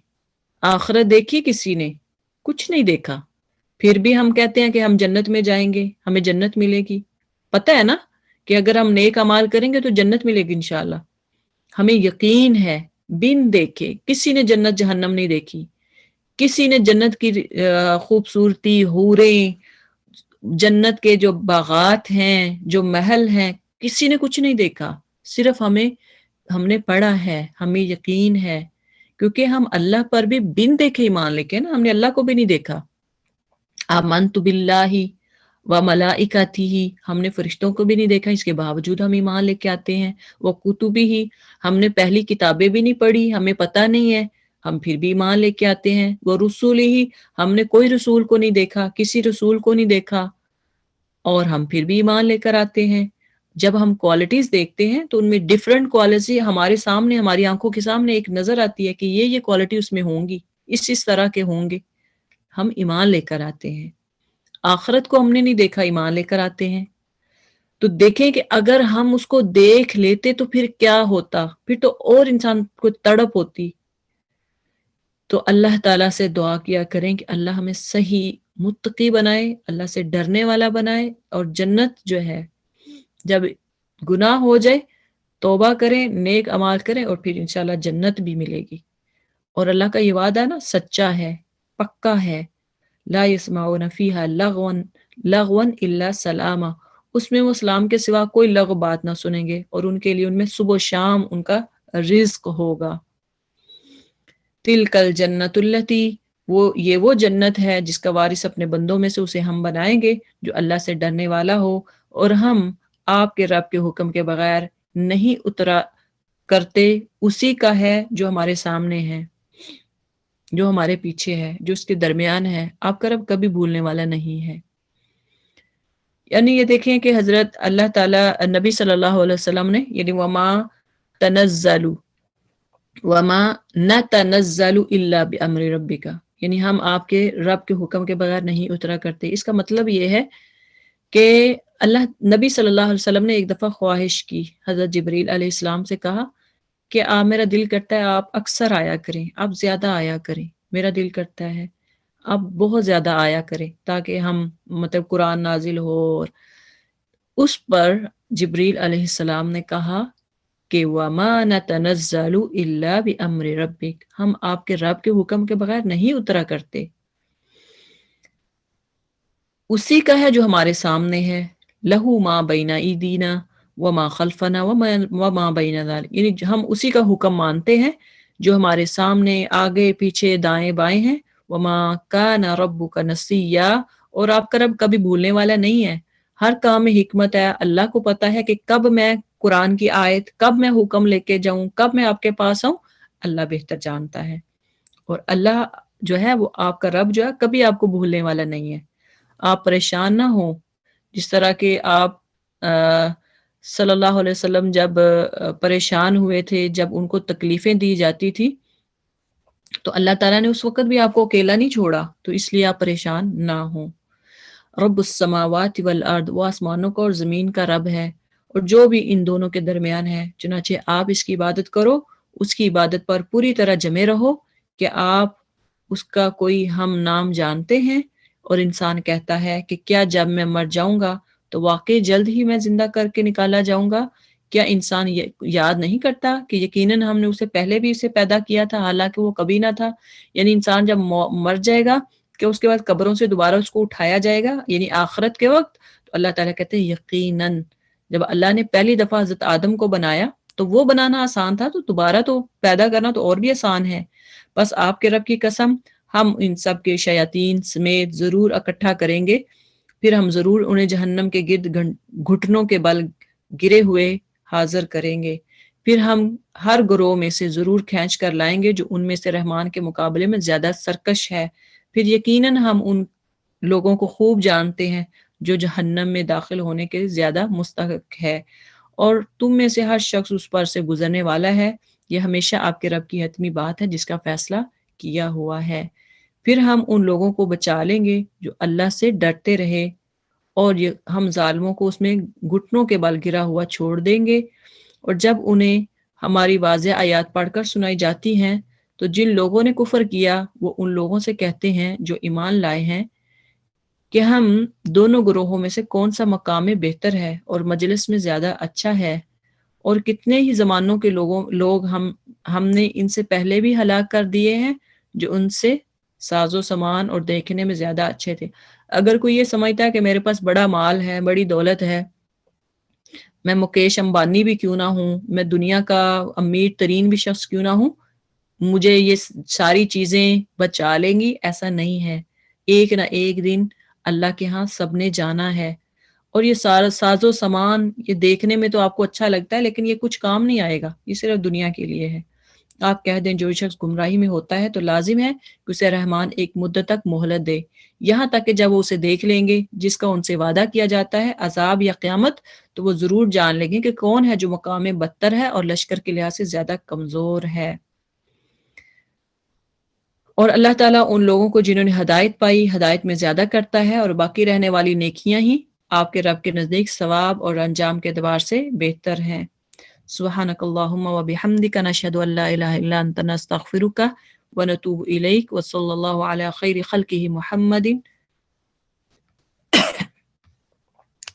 Speaker 1: آخرت دیکھی کسی نے؟ کچھ نہیں دیکھا. پھر بھی ہم کہتے ہیں کہ ہم جنت میں جائیں گے، ہمیں جنت ملے گی. پتہ ہے نا کہ اگر ہم نیک اعمال کریں گے تو جنت ملے گی انشاءاللہ. ہمیں یقین ہے بن دیکھے. کسی نے جنت جہنم نہیں دیکھی، کسی نے جنت کی خوبصورتی، حوریں، جنت کے جو باغات ہیں، جو محل ہیں، کسی نے کچھ نہیں دیکھا. صرف ہم نے پڑھا ہے، ہمیں یقین ہے، کیونکہ ہم اللہ پر بھی بن دیکھے ایمان لے کے نا. ہم نے اللہ کو بھی نہیں دیکھا. آمنت باللہ و ملائکتہ، ہم نے فرشتوں کو بھی نہیں دیکھا، اس کے باوجود ہم ایمان لے کے آتے ہیں. وہ کتبی ہی، ہم نے پہلی کتابیں بھی نہیں پڑھی، ہمیں پتہ نہیں ہے، ہم پھر بھی ایمان لے کے آتے ہیں. وہ رسول ہی، ہم نے کوئی رسول کو نہیں دیکھا، کسی رسول کو نہیں دیکھا، اور ہم پھر بھی ایمان لے کر آتے ہیں. جب ہم کوالٹیز دیکھتے ہیں تو ان میں ڈیفرنٹ کوالٹی ہمارے سامنے، ہماری آنکھوں کے سامنے ایک نظر آتی ہے کہ یہ کوالٹی اس میں ہوں گی، اس طرح کے ہوں گے. ہم ایمان لے کر آتے ہیں. آخرت کو ہم نے نہیں دیکھا، ایمان لے کر آتے ہیں. تو دیکھیں کہ اگر ہم اس کو دیکھ لیتے تو پھر کیا ہوتا، پھر تو اور انسان کو تڑپ ہوتی. تو اللہ تعالیٰ سے دعا کیا کریں کہ اللہ ہمیں صحیح متقی بنائے، اللہ سے ڈرنے والا بنائے. اور جنت جو ہے، جب گناہ ہو جائے توبہ کریں، نیک اعمال کریں، اور پھر انشاءاللہ جنت بھی ملے گی. اور اللہ کا یہ وعدہ نا سچا ہے، پکا ہے. لا يسمعون فیہا لغوا الا سلاما، اس میں وہ سلام کے سوا کوئی لغو بات نہ سنیں گے، اور ان کے لیے ان میں صبح و شام ان کا رزق ہوگا. تلک الجنت التی، وہ جنت ہے جس کا وارث اپنے بندوں میں سے اسے ہم بنائیں گے جو اللہ سے ڈرنے والا ہو. اور ہم آپ کے رب کے حکم کے بغیر نہیں اترا کرتے. اسی کا ہے جو ہمارے سامنے ہے، جو ہمارے پیچھے ہے، جو اس کے درمیان ہے. آپ کا رب کبھی بھولنے والا نہیں ہے. یعنی یہ دیکھیں کہ حضرت اللہ تعالیٰ نبی صلی اللہ علیہ وسلم نے، یعنی وما نتنزل الا بامر ربک، یعنی ہم آپ کے رب کے حکم کے بغیر نہیں اترا کرتے. اس کا مطلب یہ ہے کہ نبی صلی اللہ علیہ وسلم نے ایک دفعہ خواہش کی، حضرت جبریل علیہ السلام سے کہا کہ میرا دل کرتا ہے آپ اکثر آیا کریں، آپ زیادہ آیا کریں، میرا دل کرتا ہے آپ بہت زیادہ آیا کریں تاکہ ہم قرآن نازل ہو. اور اس پر جبریل علیہ السلام نے کہا کہ وَمَا نَتَنَزَّلُ إِلَّا بِأَمْرِ رَبِّكَ، ہم آپ کے رب کے حکم کے بغیر نہیں اترا کرتے. اسی کا ہے جو ہمارے سامنے ہے. لَهُ مَا بَيْنَ أَيْدِينَا وَمَا خَلْفَنَا وَمَا بَيْنَ ذَلِكَ، یعنی ہم اسی کا حکم مانتے ہیں جو ہمارے سامنے، آگے، پیچھے، دائیں بائیں ہیں. وَمَا كَانَ رَبُّكَ نَسِيًّا، اور آپ کا رب کبھی بھولنے والا نہیں ہے. ہر کام میں حکمت ہے. اللہ کو پتا ہے کہ کب میں قرآن کی آیت، کب میں حکم لے کے جاؤں، کب میں آپ کے پاس آؤں، اللہ بہتر جانتا ہے. اور اللہ جو ہے وہ آپ کا رب جو ہے کبھی آپ کو بھولنے والا نہیں ہے. آپ پریشان نہ ہوں. جس طرح کہ آپ صلی اللہ علیہ وسلم جب پریشان ہوئے تھے، جب ان کو تکلیفیں دی جاتی تھی، تو اللہ تعالیٰ نے اس وقت بھی آپ کو اکیلا نہیں چھوڑا. تو اس لیے آپ پریشان نہ ہوں. رب السماوات والارض، وہ آسمانوں کا اور زمین کا رب ہے، اور جو بھی ان دونوں کے درمیان ہے. چنانچہ آپ اس کی عبادت کرو، اس کی عبادت پر پوری طرح جمے رہو کہ آپ اس کا کوئی ہم نام جانتے ہیں. اور انسان کہتا ہے کہ کیا جب میں مر جاؤں گا تو واقعی جلد ہی میں زندہ کر کے نکالا جاؤں گا؟ کیا انسان یاد نہیں کرتا کہ یقیناً ہم نے اسے پہلے بھی اسے پیدا کیا تھا حالانکہ وہ کبھی نہ تھا؟ یعنی انسان جب مر جائے گا کہ اس کے بعد قبروں سے دوبارہ اس کو اٹھایا جائے گا، یعنی آخرت کے وقت. تو اللہ تعالیٰ کہتے ہیں یقیناً جب اللہ نے پہلی دفعہ حضرت آدم کو بنایا تو وہ بنانا آسان تھا، تو دوبارہ تو پیدا کرنا تو اور بھی آسان ہے. بس آپ کے رب کی قسم، ہم ان سب کے شیاطین سمیت ضرور اکٹھا کریں گے، پھر ہم ضرور انہیں جہنم کے گرد گھٹنوں کے بل گرے ہوئے حاضر کریں گے. پھر ہم ہر گروہ میں سے ضرور کھینچ کر لائیں گے جو ان میں سے رحمان کے مقابلے میں زیادہ سرکش ہے. پھر یقیناً ہم ان لوگوں کو خوب جانتے ہیں جو جہنم میں داخل ہونے کے زیادہ مستحق ہے، اور تم میں سے ہر شخص اس پر سے گزرنے والا ہے. یہ ہمیشہ آپ کے رب کی حتمی بات ہے جس کا فیصلہ کیا ہوا ہے. پھر ہم ان لوگوں کو بچا لیں گے جو اللہ سے ڈرتے رہے، اور ہم ظالموں کو اس میں گھٹنوں کے بل گرا ہوا چھوڑ دیں گے. اور جب انہیں ہماری واضح آیات پڑھ کر سنائی جاتی ہیں تو جن لوگوں نے کفر کیا وہ ان لوگوں سے کہتے ہیں جو ایمان لائے ہیں کہ ہم دونوں گروہوں میں سے کون سا مقام بہتر ہے اور مجلس میں زیادہ اچھا ہے، اور کتنے ہی زمانوں کے لوگ ہم نے ان سے پہلے بھی ہلاک کر دیے ہیں جو ان سے ساز و سامان اور دیکھنے میں زیادہ اچھے تھے۔ اگر کوئی یہ سمجھتا ہے کہ میرے پاس بڑا مال ہے، بڑی دولت ہے، میں مکیش امبانی بھی کیوں نہ ہوں، میں دنیا کا امیر ترین بھی شخص کیوں نہ ہوں، مجھے یہ ساری چیزیں بچا لیں گی، ایسا نہیں ہے۔ ایک نہ ایک دن اللہ کے ہاں سب نے جانا ہے، اور یہ سارا ساز و سامان یہ دیکھنے میں تو آپ کو اچھا لگتا ہے، لیکن یہ کچھ کام نہیں آئے گا، یہ صرف دنیا کے لیے ہے۔ آپ کہہ دیں جو شخص گمراہی میں ہوتا ہے تو لازم ہے کہ اسے رحمان ایک مدت تک مہلت دے، یہاں تک کہ جب وہ اسے دیکھ لیں گے جس کا ان سے وعدہ کیا جاتا ہے، عذاب یا قیامت، تو وہ ضرور جان لیں گے کہ کون ہے جو مقام بدتر ہے اور لشکر کے لحاظ سے زیادہ کمزور ہے۔ اور اللہ تعالیٰ ان لوگوں کو جنہوں نے ہدایت پائی ہدایت میں زیادہ کرتا ہے، اور باقی رہنے والی نیکیاں ہی آپ کے رب کے نزدیک ثواب اور انجام کے اعتبار سے بہتر ہیں۔ سبحانک اللہم و بحمدک نشہد ان لا الہ الا انت نستغفرک ونتوب الیک وصلی اللہ علی خیر خلقہ محمد۔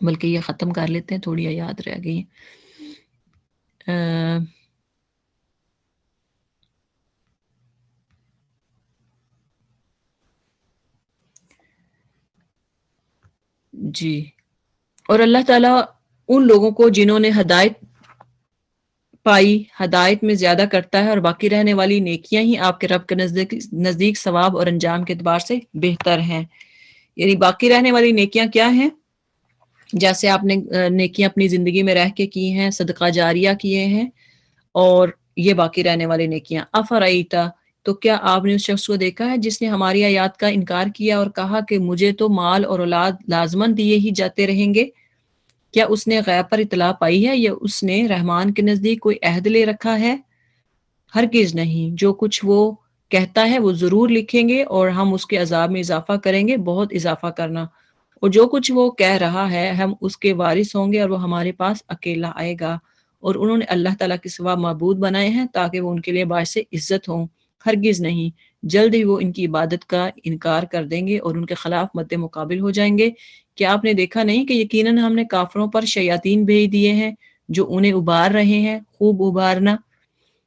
Speaker 1: بلکہ یہ ختم کر لیتے ہیں، تھوڑی یاد رہ گئی ہیں۔ جی، اور اللہ تعالیٰ ان لوگوں کو جنہوں نے ہدایت پائی ہدایت میں زیادہ کرتا ہے، اور باقی رہنے والی نیکیاں ہی آپ کے رب کے نزدیک ثواب اور انجام کے اعتبار سے بہتر ہیں۔ یعنی باقی رہنے والی نیکیاں کیا ہیں؟ جیسے آپ نے نیکیاں اپنی زندگی میں رہ کے کی ہیں، صدقہ جاریہ کیے ہیں، اور یہ باقی رہنے والی نیکیاں۔ افرائیتا، تو کیا آپ نے اس شخص کو دیکھا ہے جس نے ہماری آیات کا انکار کیا اور کہا کہ مجھے تو مال اور اولاد لازماً دیے ہی جاتے رہیں گے؟ کیا اس نے غیب پر اطلاع پائی ہے یا اس نے رحمان کے نزدیک کوئی عہد لے رکھا ہے؟ ہرگز نہیں، جو کچھ وہ کہتا ہے وہ ضرور لکھیں گے، اور ہم اس کے عذاب میں اضافہ کریں گے، بہت اضافہ کرنا۔ اور جو کچھ وہ کہہ رہا ہے ہم اس کے وارث ہوں گے، اور وہ ہمارے پاس اکیلا آئے گا۔ اور انہوں نے اللہ تعالیٰ کے سوا معبود بنائے ہیں تاکہ وہ ان کے لیے باعث عزت ہوں۔ ہرگز نہیں، جلد ہی وہ ان کی عبادت کا انکار کر دیں گے اور ان کے خلاف مد مقابل ہو جائیں گے۔ کیا آپ نے دیکھا نہیں کہ یقیناً ہم نے کافروں پر شیاطین بھیج دیے ہیں جو انہیں ابار رہے ہیں، خوب ابارنا۔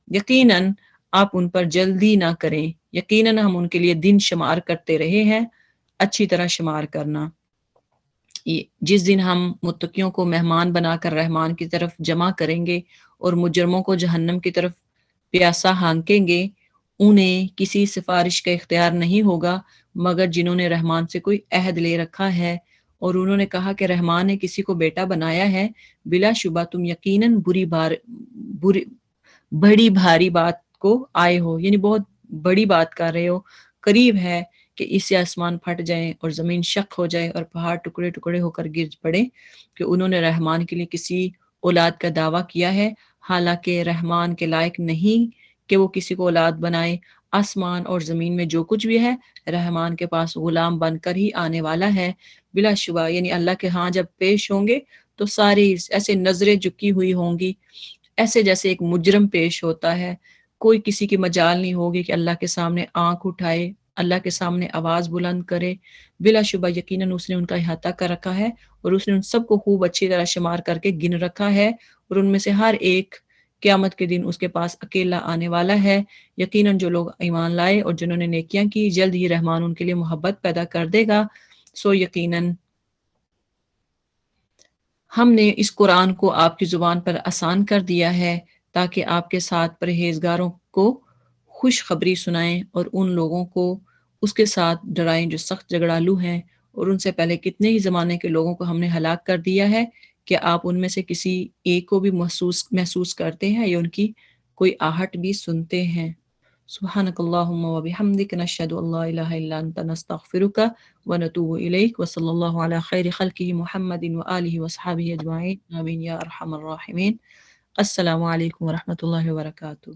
Speaker 1: یقیناً آپ ان پر جلدی نہ کریں، یقیناً ہم ان کے لیے دن شمار کرتے رہے ہیں، اچھی طرح شمار کرنا۔ جس دن ہم متقیوں کو مہمان بنا کر رحمان کی طرف جمع کریں گے اور مجرموں کو جہنم کی طرف پیاسا ہانکیں گے، انہیں کسی سفارش کا اختیار نہیں ہوگا مگر جنہوں نے رحمان سے کوئی عہد لے رکھا ہے، اور انہوں نے کہا کہ رحمان نے کسی کو بیٹا بنایا ہے۔ بلا شبہ تم یقیناً بڑی بھاری بات کو آئے ہو، یعنی بہت بڑی بات کر رہے ہو۔ قریب ہے کہ اس سے آسمان پھٹ جائیں اور زمین شق ہو جائے اور پہاڑ ٹکڑے ٹکڑے ہو کر گر پڑے کہ انہوں نے رحمان کے لیے کسی اولاد کا دعویٰ کیا ہے، حالانکہ رحمان کے لائق نہیں کہ وہ کسی کو اولاد بنائے۔ آسمان اور زمین میں جو کچھ بھی ہے رحمان کے پاس غلام بن کر ہی آنے والا ہے۔ بلا شبہ یعنی اللہ کے ہاں جب پیش ہوں گے تو سارے ایسے نظریں جھکی ہوئی ہوں گی، ایسے جیسے ایک مجرم پیش ہوتا ہے۔ کوئی کسی کی مجال نہیں ہوگی کہ اللہ کے سامنے آنکھ اٹھائے، اللہ کے سامنے آواز بلند کرے۔ بلا شبہ یقیناً اس نے ان کا احاطہ کر رکھا ہے، اور اس نے ان سب کو خوب اچھی طرح شمار کر کے گن رکھا ہے، اور ان میں سے ہر ایک قیامت کے دن اس کے پاس اکیلا آنے والا ہے۔ یقیناً جو لوگ ایمان لائے اور جنہوں نے نیکیاں کی، جلد ہی رحمان ان کے لیے محبت پیدا کر دے گا۔ سو یقیناً ہم نے اس قرآن کو آپ کی زبان پر آسان کر دیا ہے تاکہ آپ کے ساتھ پرہیزگاروں کو خوشخبری سنائیں اور ان لوگوں کو اس کے ساتھ ڈرائیں جو سخت جھگڑالو ہیں، اور ان سے پہلے کتنے ہی زمانے کے لوگوں کو ہم نے ہلاک کر دیا ہے۔ کہ آپ ان میں سے کسی ایک کو بھی محسوس کرتے ہیں یا ان کی کوئی آہٹ بھی سنتے ہیں؟ سبحانک اللہم و بحمدک نشہد ان لا الہ الا انت نستغفرک ونتوب الیک وصلی اللہ علی خیر خلقہ محمد وآلہ وصحبہ اجمعین، آمین یا ارحم الراحمین۔ السلام علیکم ورحمۃ اللہ وبرکاتہ۔